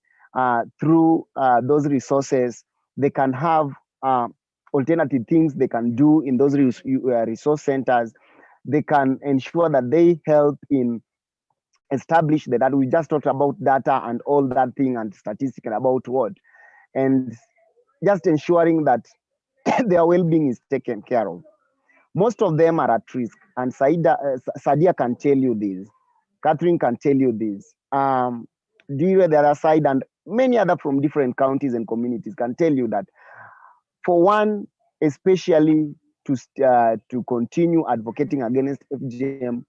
through those resources. They can have alternative things they can do in those resource centers. They can ensure that they help in establish that we just talked about data and all that thing and statistics about what, and just ensuring that their well-being is taken care of. Most of them are at risk, and Sadia can tell you this, Catherine can tell you this, Dewey the other side, and many other from different counties and communities can tell you that, for one, especially to continue advocating against FGM,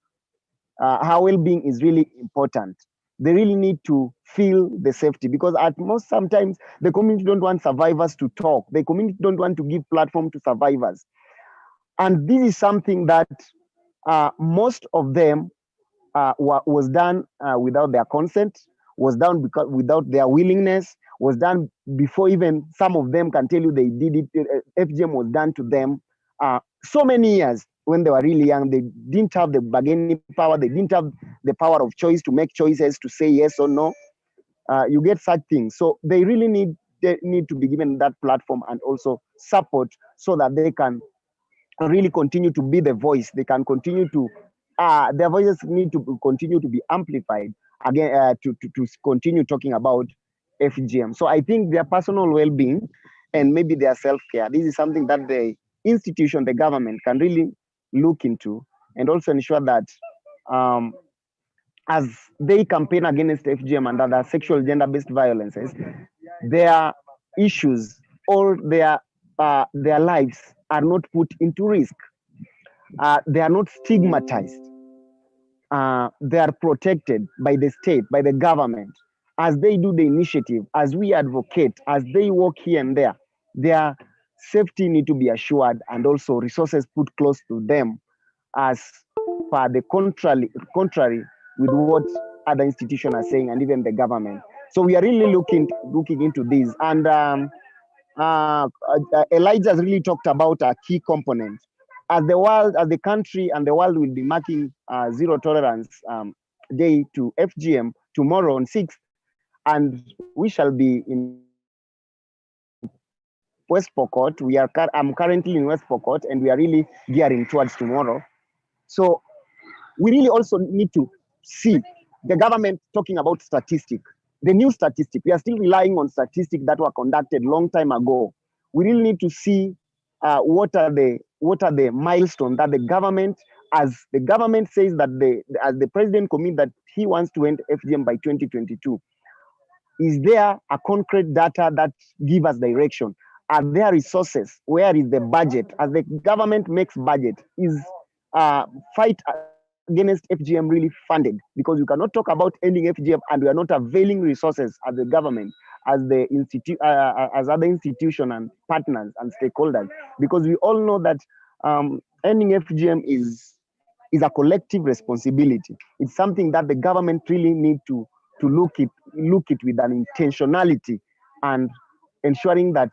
her well-being is really important. They really need to feel the safety, because at most sometimes the community don't want survivors to talk. The community don't want to give platform to survivors. And this is something that most of them was done without their consent, was done without their willingness, was done before even some of them can tell you they did it. FGM was done to them so many years when they were really young. They didn't have the bargaining power. They didn't have the power of choice to make choices, to say yes or no. You get such things. So they really need to be given that platform and also support so that they can really continue to be the voice. They can continue to, their voices need to continue to be amplified again, to continue talking about FGM. So I think their personal well-being and maybe their self-care, this is something that the institution, the government can really look into, and also ensure that as they campaign against FGM and other sexual gender-based violences, their issues or their lives are not put into risk. They are not stigmatized. They are protected by the state, by the government, as they do the initiative, as we advocate, as they work here and there. Their safety need to be assured, and also resources put close to them, as per the contrary with what other institutions are saying, and even the government. So we are really looking into this. And Elijah has really talked about a key component. As the world, as the country and the world will be marking Zero Tolerance Day to FGM tomorrow on 6th, and we shall be in West Pokot. I'm currently in West Pokot, and we are really gearing towards tomorrow. So we really also need to see the government talking about statistics, the new statistics. We are still relying on statistics that were conducted long time ago. We really need to see what are the milestones that the government, as the government says that as the president commit that he wants to end FGM by 2022. Is there a concrete data that give us direction? Are there resources? Where is the budget? As the government makes budget, is fight against FGM really funded? Because you cannot talk about ending FGM and we are not availing resources as the government, as the as other institutions and partners and stakeholders. Because we all know that ending FGM is a collective responsibility. It's something that the government really need to look it with an intentionality and ensuring that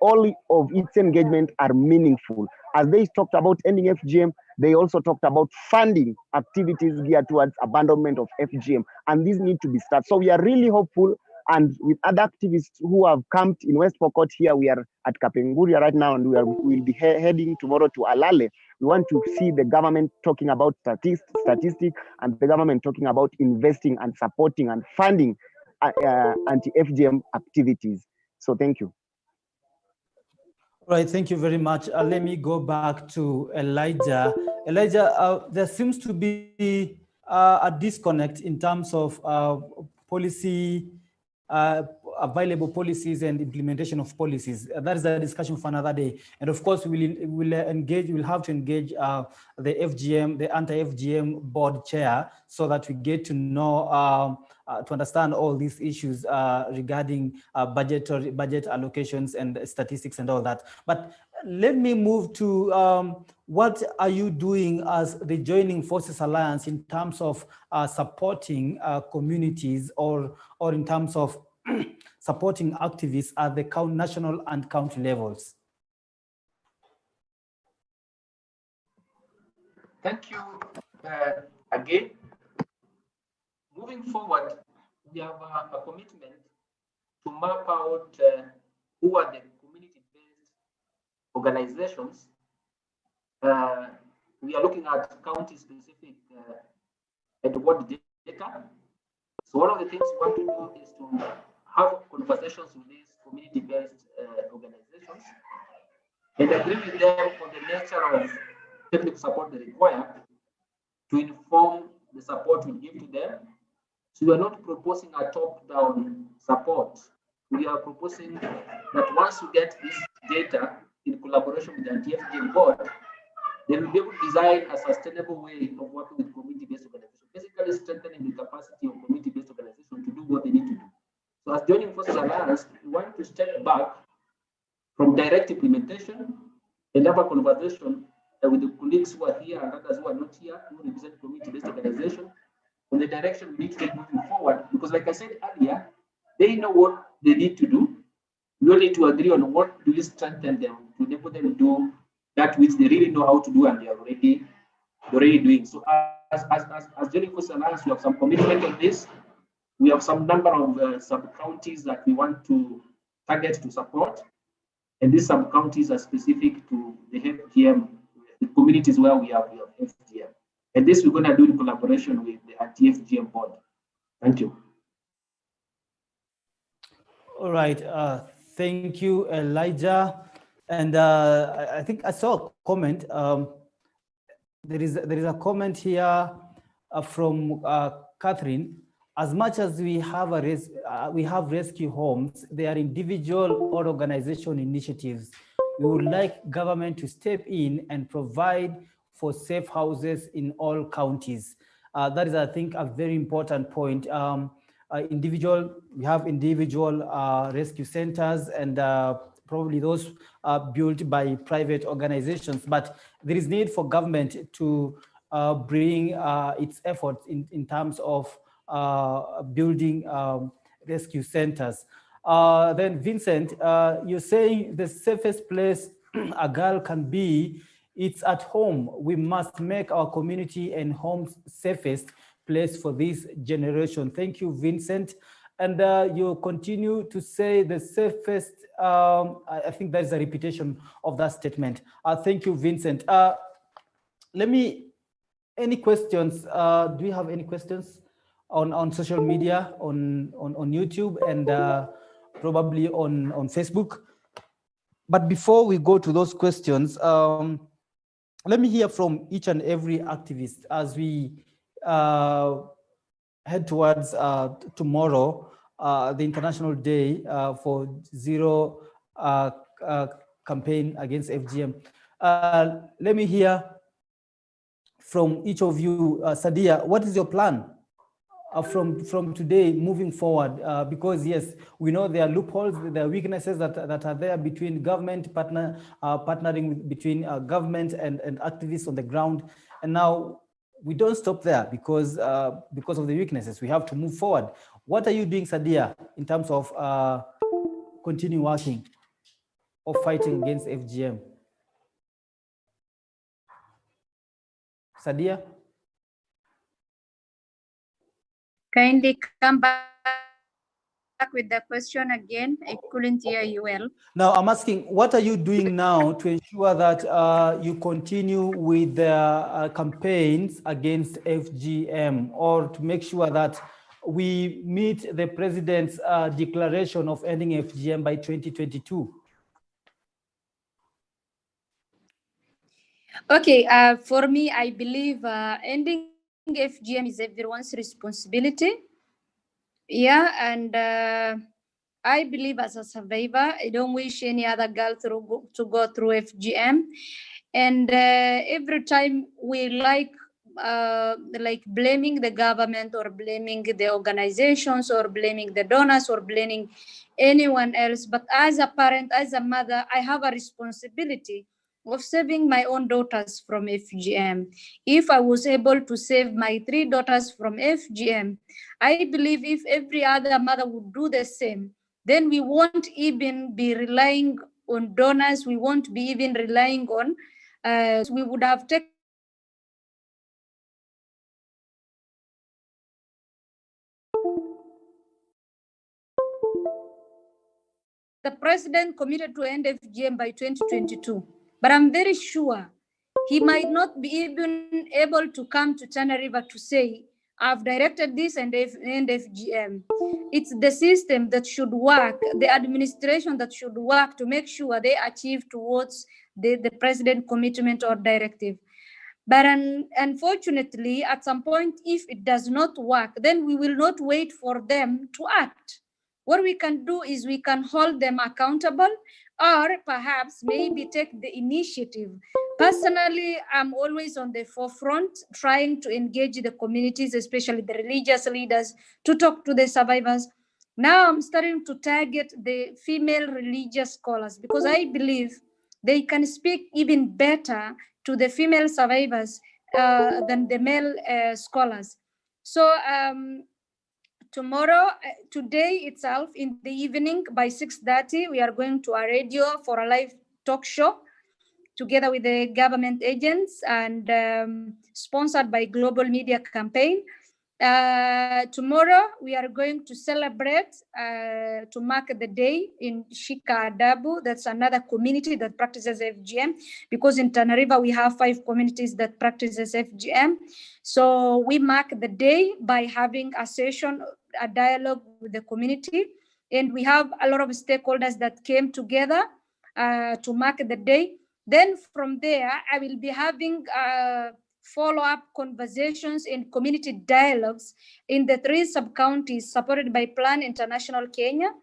all of its engagement are meaningful. As they talked about ending FGM, they also talked about funding activities geared towards abandonment of FGM, and these need to be started. So we are really hopeful, and with other activists who have camped in West Pokot here, we are at Kapenguria right now, and we'll be heading tomorrow to Alale. We want to see the government talking about statistics and the government talking about investing and supporting and funding anti-FGM activities. So thank you.
All right, thank you very much. Let me go back to Elijah. Elijah, there seems to be a disconnect in terms of policy, available policies and implementation of policies. That is a discussion for another day. And of course, we'll have to engage the FGM, the anti-FGM board chair, so that we get to know, to understand all these issues regarding budget allocations and statistics and all that. But let me move to what are you doing as the Joining Forces Alliance in terms of supporting communities or in terms of supporting activists at the national and county levels?
Thank you again. Moving forward, we have a commitment to map out who are the community-based organizations. We are looking at county-specific and ward data. So one of the things we want to do is to have conversations with these community-based organizations and agree with them on the nature of technical support they require to inform the support we give to them. So we are not proposing a top-down support. We are proposing that once you get this data in collaboration with the anti-FGM board, they will be able to design a sustainable way of working with community-based organizations, basically strengthening the capacity of community-based organizations to do what they need to do. So as Joining Forces Alliance, we want to step back from direct implementation and have a conversation with the colleagues who are here and others who are not here, who represent community-based organizations, on the direction we need to take moving forward. Because like I said earlier, they know what they need to do. We all need to agree on what do we strengthen them to enable them to do that which they really know how to do and they are already doing. So as Joining Forces Alliance, we have some commitment on this. We have some number of sub-counties that we want to target to support. And these sub-counties are specific to the FGM, the communities where we have FGM. And this we're going to do in collaboration with the anti-FGM board. Thank you.
All right. Thank you, Elijah. And I think I saw a comment. There is a comment here from Catherine. As much as we have rescue homes, they are individual or organization initiatives. We would like government to step in and provide for safe houses in all counties. That is, I think, a very important point. We have individual rescue centers and probably those are built by private organizations, but there is need for government to bring its efforts in terms of building rescue centers. Then Vincent, you're saying the safest place a girl can be, it's at home. We must make our community and homes safest place for this generation. Thank you, Vincent. And you continue to say the safest, I think that is a repetition of that statement. Thank you, Vincent. Any questions? Do we have any questions on social media, on YouTube and probably on Facebook? But before we go to those questions, let me hear from each and every activist as we head towards tomorrow, the International Day for Zero campaign against FGM. Let me hear from each of you. Sadia, what is your plan from today moving forward? Because yes, we know there are loopholes, there are weaknesses that are there between government partnering between government and activists on the ground, and now we don't stop there because of the weaknesses. We have to move forward. What are you doing, Sadia, in terms of continue working or fighting against FGM? Sadia?
Kindly come back with the question again. I couldn't hear you well.
Now I'm asking, what are you doing now to ensure that you continue with the campaigns against FGM, or to make sure that we meet the president's declaration of ending FGM by 2022?
Okay, for me, I believe ending FGM is everyone's responsibility. Yeah, and I believe as a survivor, I don't wish any other girl to go through FGM. And every time we like blaming the government or blaming the organizations or blaming the donors or blaming anyone else. But as a parent, as a mother, I have a responsibility of saving my own daughters from FGM. If I was able to save my 3 daughters from FGM, I believe if every other mother would do the same, then we won't even be relying on donors. We won't be even relying on, we would have taken the president committed to end FGM by 2022. But I'm very sure he might not be even able to come to Tana River to say, I've directed this and end FGM. It's the system that should work, the administration that should work to make sure they achieve towards the president commitment or directive. But unfortunately, at some point, if it does not work, then we will not wait for them to act. What we can do is we can hold them accountable, or perhaps maybe take the initiative. Personally, I'm always on the forefront trying to engage the communities, especially the religious leaders, to talk to the survivors. Now I'm starting to target the female religious scholars because I believe they can speak even better to the female survivors than the male scholars. So today itself in the evening by 6:30, we are going to a radio for a live talk show together with the government agents and sponsored by Global Media Campaign. Tomorrow, we are going to celebrate to mark the day in Shika Adabu. That's another community that practices FGM, because in Tana River, we have 5 communities that practices FGM. So we mark the day by having a session, a dialogue with the community. And we have a lot of stakeholders that came together to mark the day. Then from there, I will be having follow-up conversations and community dialogues in the 3 sub-counties supported by Plan International Kenya.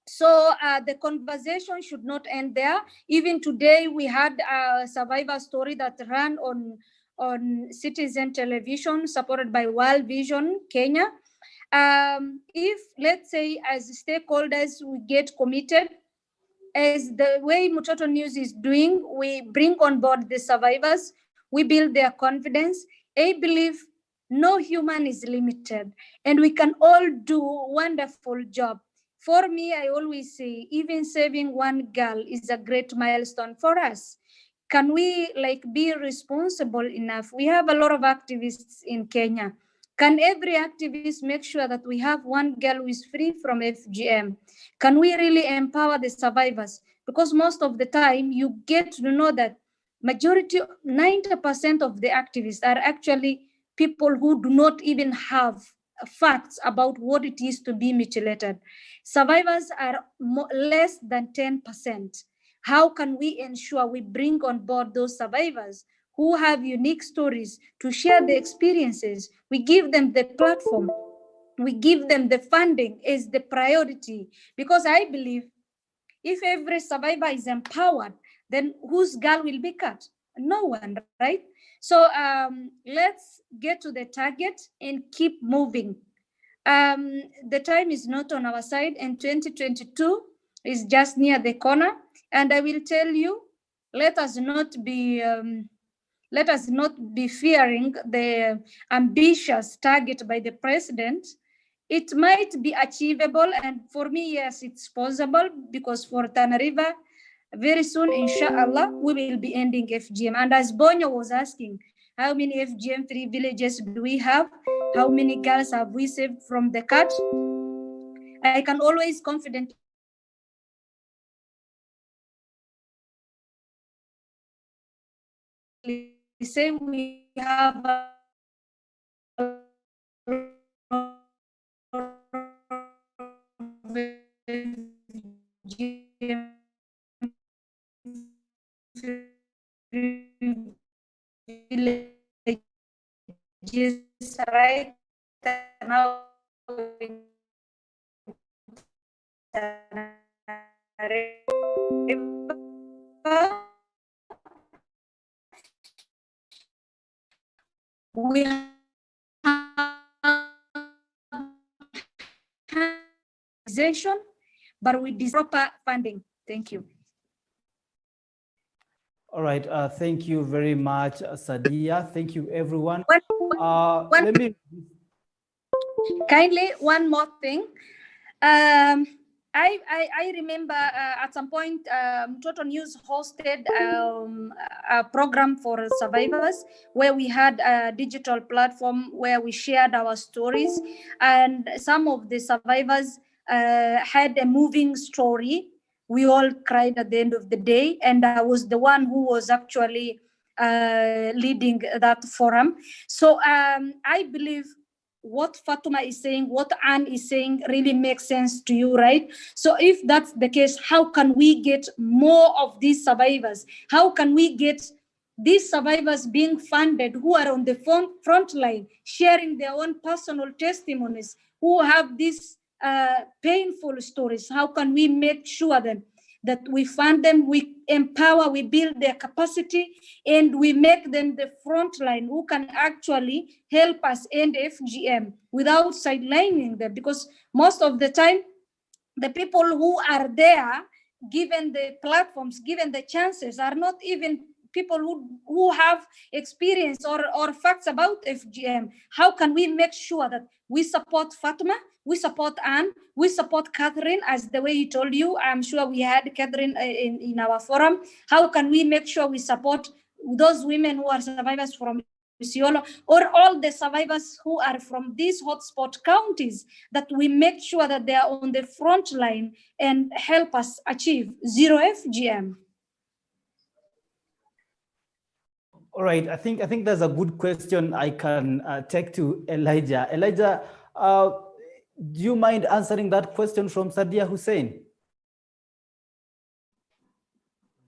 So the conversation should not end there. Even today, we had a survivor story that ran on Citizen Television supported by World Vision Kenya. If, let's say, as stakeholders, we get committed, as the way Mutoto News is doing, we bring on board the survivors, we build their confidence. I believe no human is limited, and we can all do a wonderful job. For me, I always say, even saving 1 girl is a great milestone for us. Can we be responsible enough? We have a lot of activists in Kenya. Can every activist make sure that we have 1 girl who is free from FGM? Can we really empower the survivors? Because most of the time you get to know that majority, 90% of the activists are actually people who do not even have facts about what it is to be mutilated. Survivors are less than 10%. How can we ensure we bring on board those survivors who have unique stories to share the experiences? We give them the platform, we give them the funding is the priority, because I believe if every survivor is empowered, then whose girl will be cut? No one, right? So let's get to the target and keep moving. The time is not on our side, and 2022 is just near the corner. And I will tell you, let us not be fearing the ambitious target by the president. It might be achievable, and for me, yes, it's possible, because for Tana River, very soon, inshallah, we will be ending FGM. And as Bonyo was asking, how many FGM-free villages do we have? How many girls have we saved from the cut? I can always confidently say we have villages right now. We have but with this proper funding. Thank you.
All right, thank you very much, Sadia. Thank you, everyone.
Let me kindly one more thing. I remember at some point, Total News hosted a program for survivors where we had a digital platform where we shared our stories, and some of the survivors had a moving story. We all cried at the end of the day, and I was the one who was actually leading that forum. So I believe what Fatuma is saying, what Anne is saying really makes sense to you, right? So if that's the case, how can we get more of these survivors? How can we get these survivors being funded who are on the front line, sharing their own personal testimonies, who have these painful stories? How can we make sure that we fund them, we empower, we build their capacity, and we make them the front line who can actually help us end FGM without sidelining them? Because most of the time, the people who are there, given the platforms, given the chances, are not even people who have experience or facts about FGM. How can we make sure that we support Fatuma, we support Anne, we support Catherine, as the way he told you? I'm sure we had Catherine in our forum. How can we make sure we support those women who are survivors from Isiolo, or all the survivors who are from these hotspot counties, that we make sure that they are on the front line and help us achieve zero FGM?
All right, I think there's a good question I can take to Elijah. Elijah, do you mind answering that question from Sadia Hussein?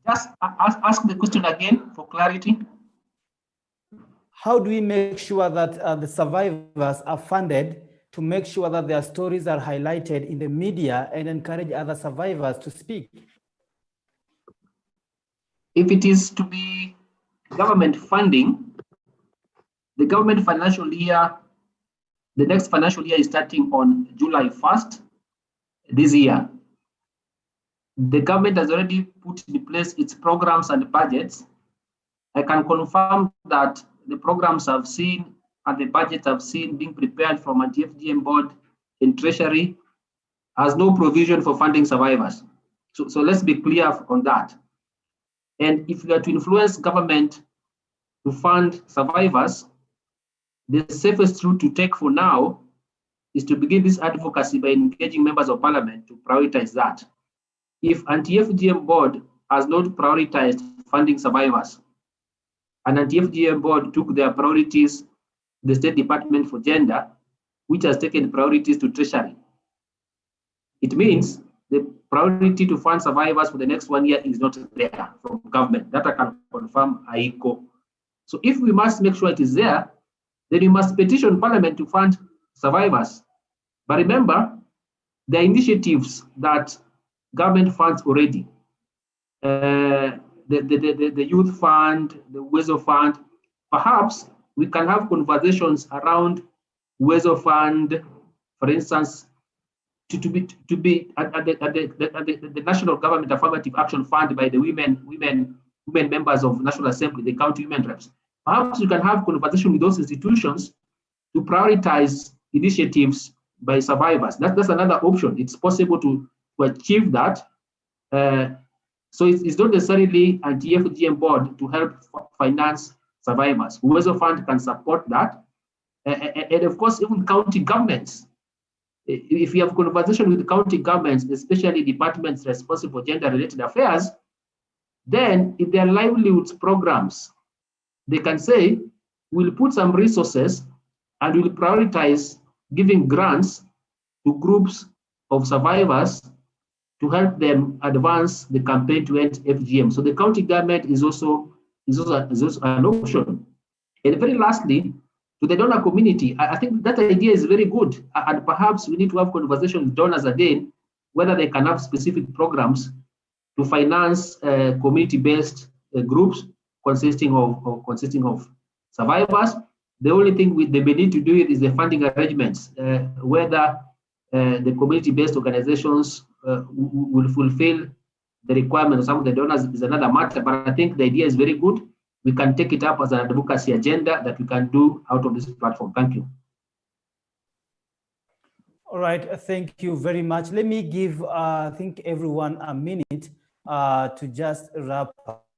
Just ask the question again for clarity.
How do we make sure that the survivors are funded to make sure that their stories are highlighted in the media and encourage other survivors to speak?
If it is to be government funding, the government financial year, the next financial year is starting on July 1st this year. The government has already put in place its programs and budgets. I can confirm that the programs I've seen and the budgets I've seen being prepared from Anti-FGM board in Treasury has no provision for funding survivors. So let's be clear on that. And if we are to influence government to fund survivors, the safest route to take for now is to begin this advocacy by engaging members of parliament to prioritize that. If Anti-FGM board has not prioritized funding survivors, and Anti-FGM board took their priorities, the State Department for Gender, which has taken priorities to Treasury, it means the priority to fund survivors for the next 1 year is not there from government. That I can confirm, AICO. So if we must make sure it is there, then we must petition Parliament to fund survivors. But remember, there are initiatives that government funds already. the youth fund, the Uwezo fund. Perhaps we can have conversations around Uwezo fund, for instance, to be at the national government affirmative action fund by the women members of National Assembly, the county women reps. Perhaps you can have conversation with those institutions to prioritize initiatives by survivors. That's another option. It's possible to achieve that. So it's not necessarily an FGM board to help finance survivors. Uwezo Fund can support that. And of course, even county governments. If you have conversation with county governments, especially departments responsible for gender-related affairs, then if their livelihoods programs, they can say, we'll put some resources and we'll prioritize giving grants to groups of survivors to help them advance the campaign to end FGM. So the county government is also an option. And very lastly, to the donor community, I think that idea is very good. And perhaps we need to have conversations with donors again, whether they can have specific programs to finance community-based groups consisting of survivors. The only thing they may need to do it is the funding arrangements, whether the community-based organizations will fulfill the requirement of some of the donors is another matter, but I think the idea is very good. We can take it up as an advocacy agenda that we can do out of this platform. Thank you.
All right, thank you very much. Let me give, I think, everyone a minute to just wrap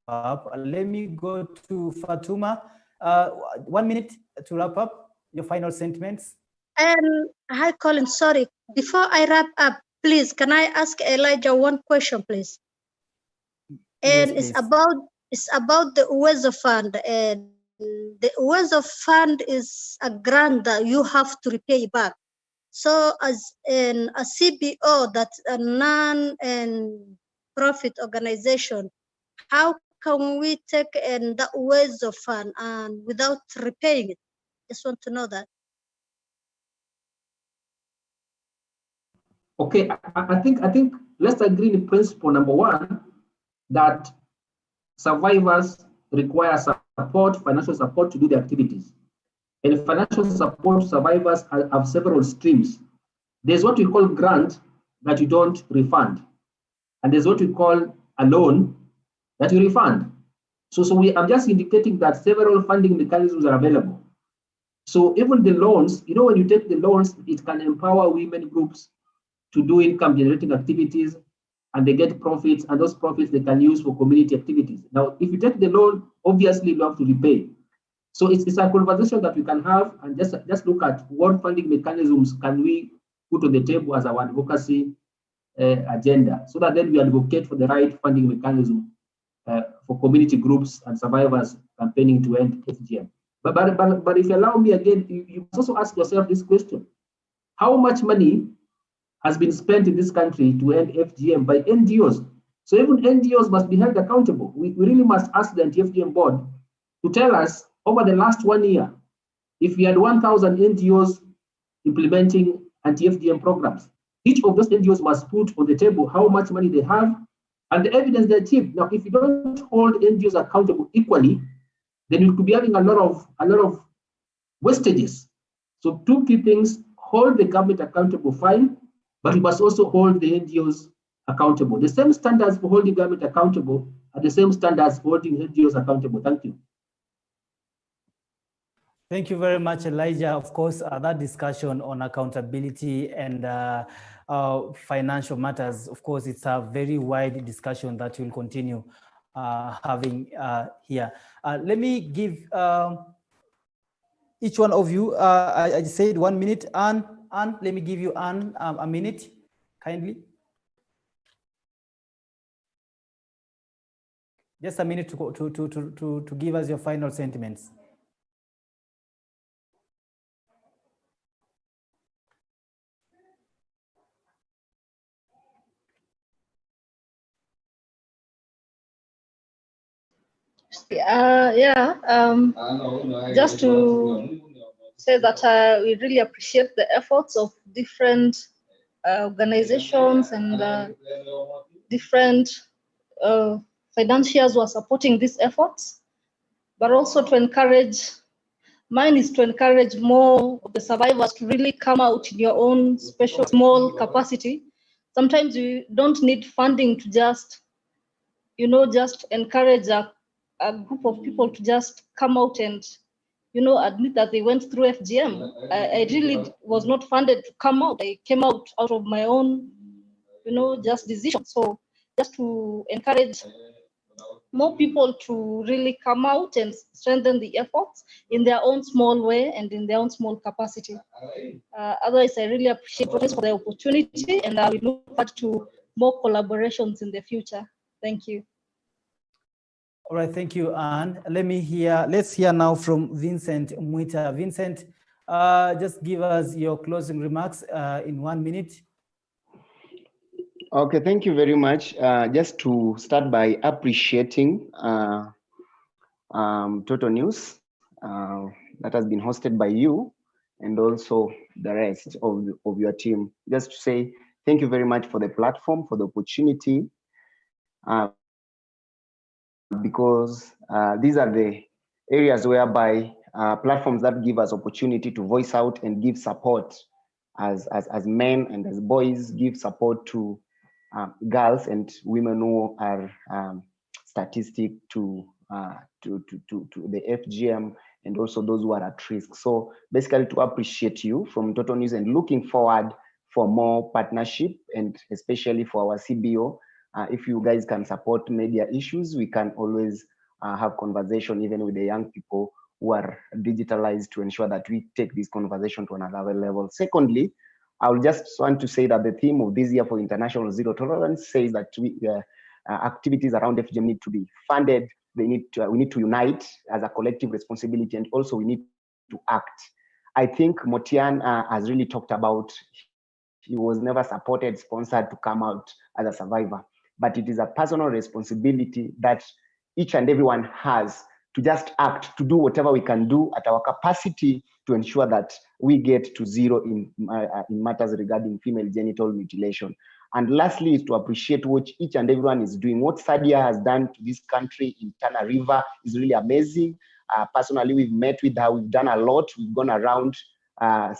up. Let me go to Fatuma. 1 minute to wrap up your final sentiments.
Hi, Colin. Sorry, before I wrap up, please, can I ask Elijah one question, please? And yes, it's about the Uwezo Fund. And the Uwezo Fund is a grant that you have to repay back. So as a CBO, that's a non-profit organization, how can we take the Uwezo Fund and without repaying it? Just want to know that.
Okay, I think let's agree in principle number one that survivors require support, financial support to do the activities. And financial support to survivors have several streams. There's what we call grant that you don't refund. And there's what we call a loan that you refund. So I'm just indicating that several funding mechanisms are available. So even the loans, when you take the loans, it can empower women groups to do income generating activities, and they get profits, and those profits they can use for community activities. Now, if you take the loan, obviously you have to repay. So it's a conversation that we can have and just look at what funding mechanisms can we put on the table as our advocacy agenda, so that then we advocate for the right funding mechanism for community groups and survivors campaigning to end FGM. But if you allow me again, you must also ask yourself this question: how much money has been spent in this country to end FGM by NGOs? So even NGOs must be held accountable. We really must ask the anti-FGM board to tell us over the last 1 year, if we had 1,000 NGOs implementing anti-FGM programs, each of those NGOs must put on the table how much money they have and the evidence they achieved. Now, if you don't hold NGOs accountable equally, then you could be having a lot of wastages. So two key things: hold the government accountable, fine, but we must also hold the NGOs accountable. The same standards for holding government accountable are the same standards for holding NGOs accountable. Thank you.
Thank you very much, Elijah. Of course, that discussion on accountability and financial matters, of course, it's a very wide discussion that we'll continue having here. Let me give each one of you, I said 1 minute. Anne, let me give you a minute, kindly. Just a minute to give us your final sentiments.
Just to say that we really appreciate the efforts of different organizations and different financiers who are supporting these efforts, but also to encourage, mine is to encourage more of the survivors to really come out in your own special small capacity. Sometimes you don't need funding to just, just encourage a group of people to just come out and, admit that they went through FGM. I really was not funded to come out. I came out of my own, just decision. So just to encourage more people to really come out and strengthen the efforts in their own small way and in their own small capacity. Otherwise, I really appreciate for the opportunity, and I will look forward to more collaborations in the future. Thank you.
All right, thank you, Anne. Let's hear now from Vincent Mwita. Vincent, just give us your closing remarks in 1 minute.
Okay, thank you very much. Just to start by appreciating Total News that has been hosted by you and also the rest of your team. Just to say thank you very much for the platform, for the opportunity, because these are the areas whereby platforms that give us opportunity to voice out and give support as men and as boys, give support to girls and women who are statistic to the FGM, and also those who are at risk. So basically to appreciate you from Total News and looking forward for more partnership, and especially for our CBO. If you guys can support media issues, we can always have conversation even with the young people who are digitalized to ensure that we take this conversation to another level. Secondly, I will just want to say that the theme of this year for International Zero Tolerance says that activities around FGM need to be funded. We need to unite as a collective responsibility, and also we need to act. I think Motian has really talked about, he was never supported, sponsored to come out as a survivor, but it is a personal responsibility that each and everyone has to just act, to do whatever we can do at our capacity to ensure that we get to zero in matters regarding female genital mutilation. And lastly is to appreciate what each and everyone is doing. What Sadia has done to this country in Tana River is really amazing. Personally, we've met with her, we've done a lot. We've gone around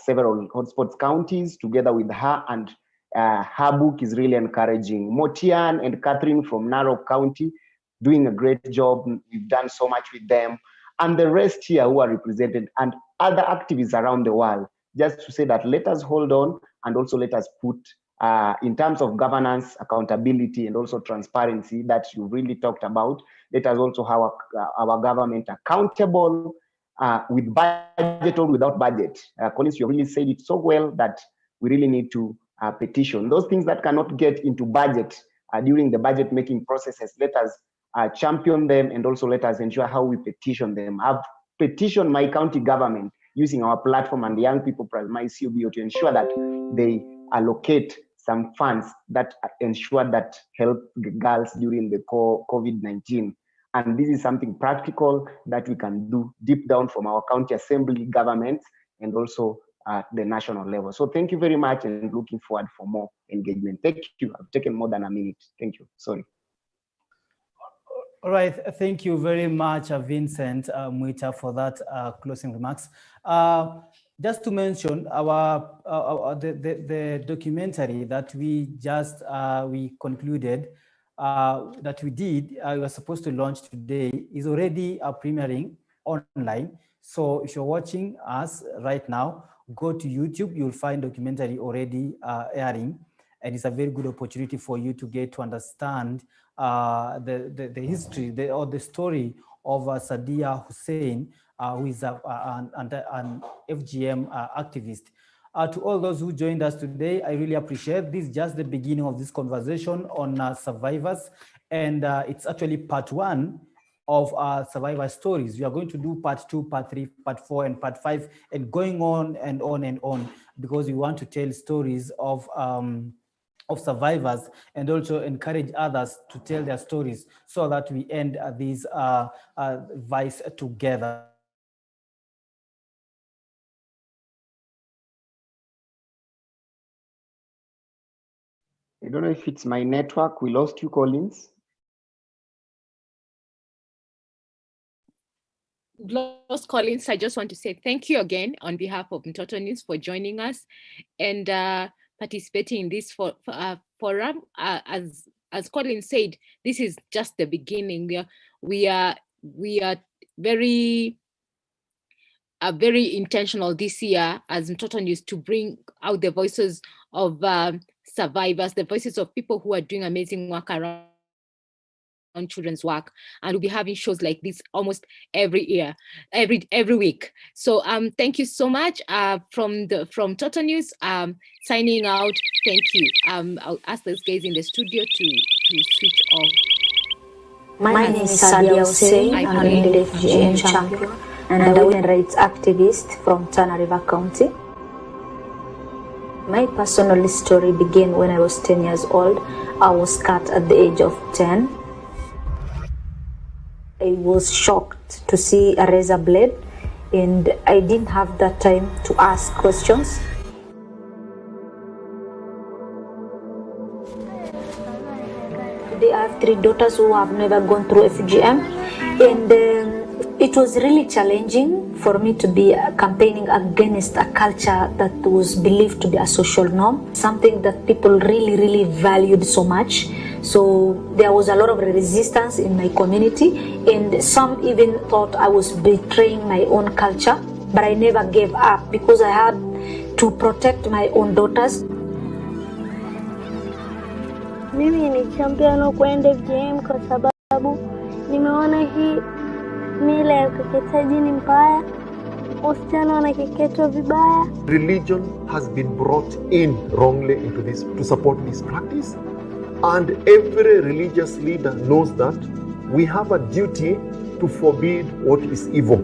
several hotspots counties together with her, and her book is really encouraging. Motian and Catherine from Narok County doing a great job. We've done so much with them. And the rest here who are represented, and other activists around the world, just to say that let us hold on, and also let us put, in terms of governance, accountability, and also transparency that you really talked about, let us also have our government accountable with budget or without budget. Collins, you really said it so well that we really need to petition. Those things that cannot get into budget during the budget making processes, let us champion them, and also let us ensure how we petition them. I've petitioned my county government using our platform and the young people, my CBO, to ensure that they allocate some funds that ensure that help girls during the COVID-19. And this is something practical that we can do deep down from our county assembly governments and also at the national level. So thank you very much, and looking forward for more engagement. Thank you. I've taken more than a minute. Thank you. Sorry.
All right, thank you very much, Vincent Mwita, for that closing remarks. Just to mention, the documentary that we just we concluded that we were supposed to launch today is already premiering online. So if you're watching us right now, go to YouTube. You'll find documentary already airing, and it's a very good opportunity for you to get to understand the history or the story of Sadia Hussein, who is an FGM activist. To all those who joined us today, I really appreciate this. Just the beginning of this conversation on survivors, and it's actually part 1 of survivor stories. We are going to do part 2, part 3, part 4, and part 5, and going on and on and on, because we want to tell stories of survivors, and also encourage others to tell their stories, so that we end this vice together.
I don't know if it's my network. We lost you, Collins.
lost Collins, I just want to say thank you again on behalf of Mtoto News for joining us and participating in this forum. As Collins said, this is just the beginning. We are very intentional this year as Mtoto News to bring out the voices of survivors, the voices of people who are doing amazing work around children's work, and we'll be having shows like this almost every year, every week. So thank you so much from Mtoto News. Signing out. Thank you. I'll ask those guys in the studio to switch off.
My name is Sadia Hussein. I'm an FGM champion and a women's rights activist from Tana River County. My personal story began when I was 10 years old. I was cut at the age of 10. I was shocked to see a razor blade, and I didn't have that time to ask questions. Today I have 3 daughters who have never gone through FGM, and it was really challenging for me to be campaigning against a culture that was believed to be a social norm, something that people really valued so much. So there was a lot of resistance in my community, and some even thought I was betraying my own culture, but I never gave up because I had to protect my own daughters.
Mimi ni champion kwenda FGM kwa sababu nimeona hii mila ya ukeketaji ni mbaya, wasichana wanakeketwa vibaya.
Religion has been brought in wrongly into this to support this practice, and every religious leader knows that we have a duty to forbid what is evil.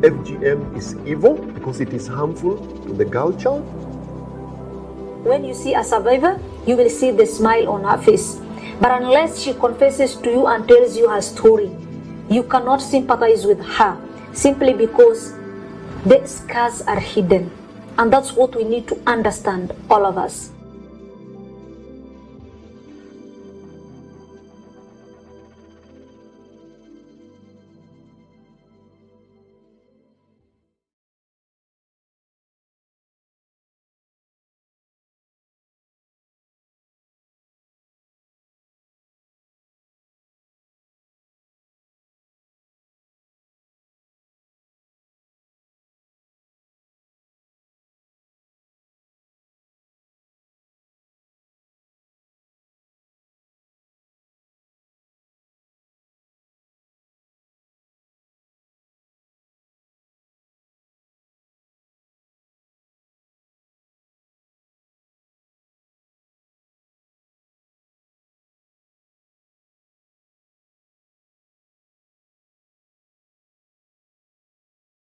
FGM is evil because it is harmful to the girl child.
When you see a survivor, you will see the smile on her face. But unless she confesses to you and tells you her story, you cannot sympathize with her simply because the scars are hidden. And that's what we need to understand, all of us.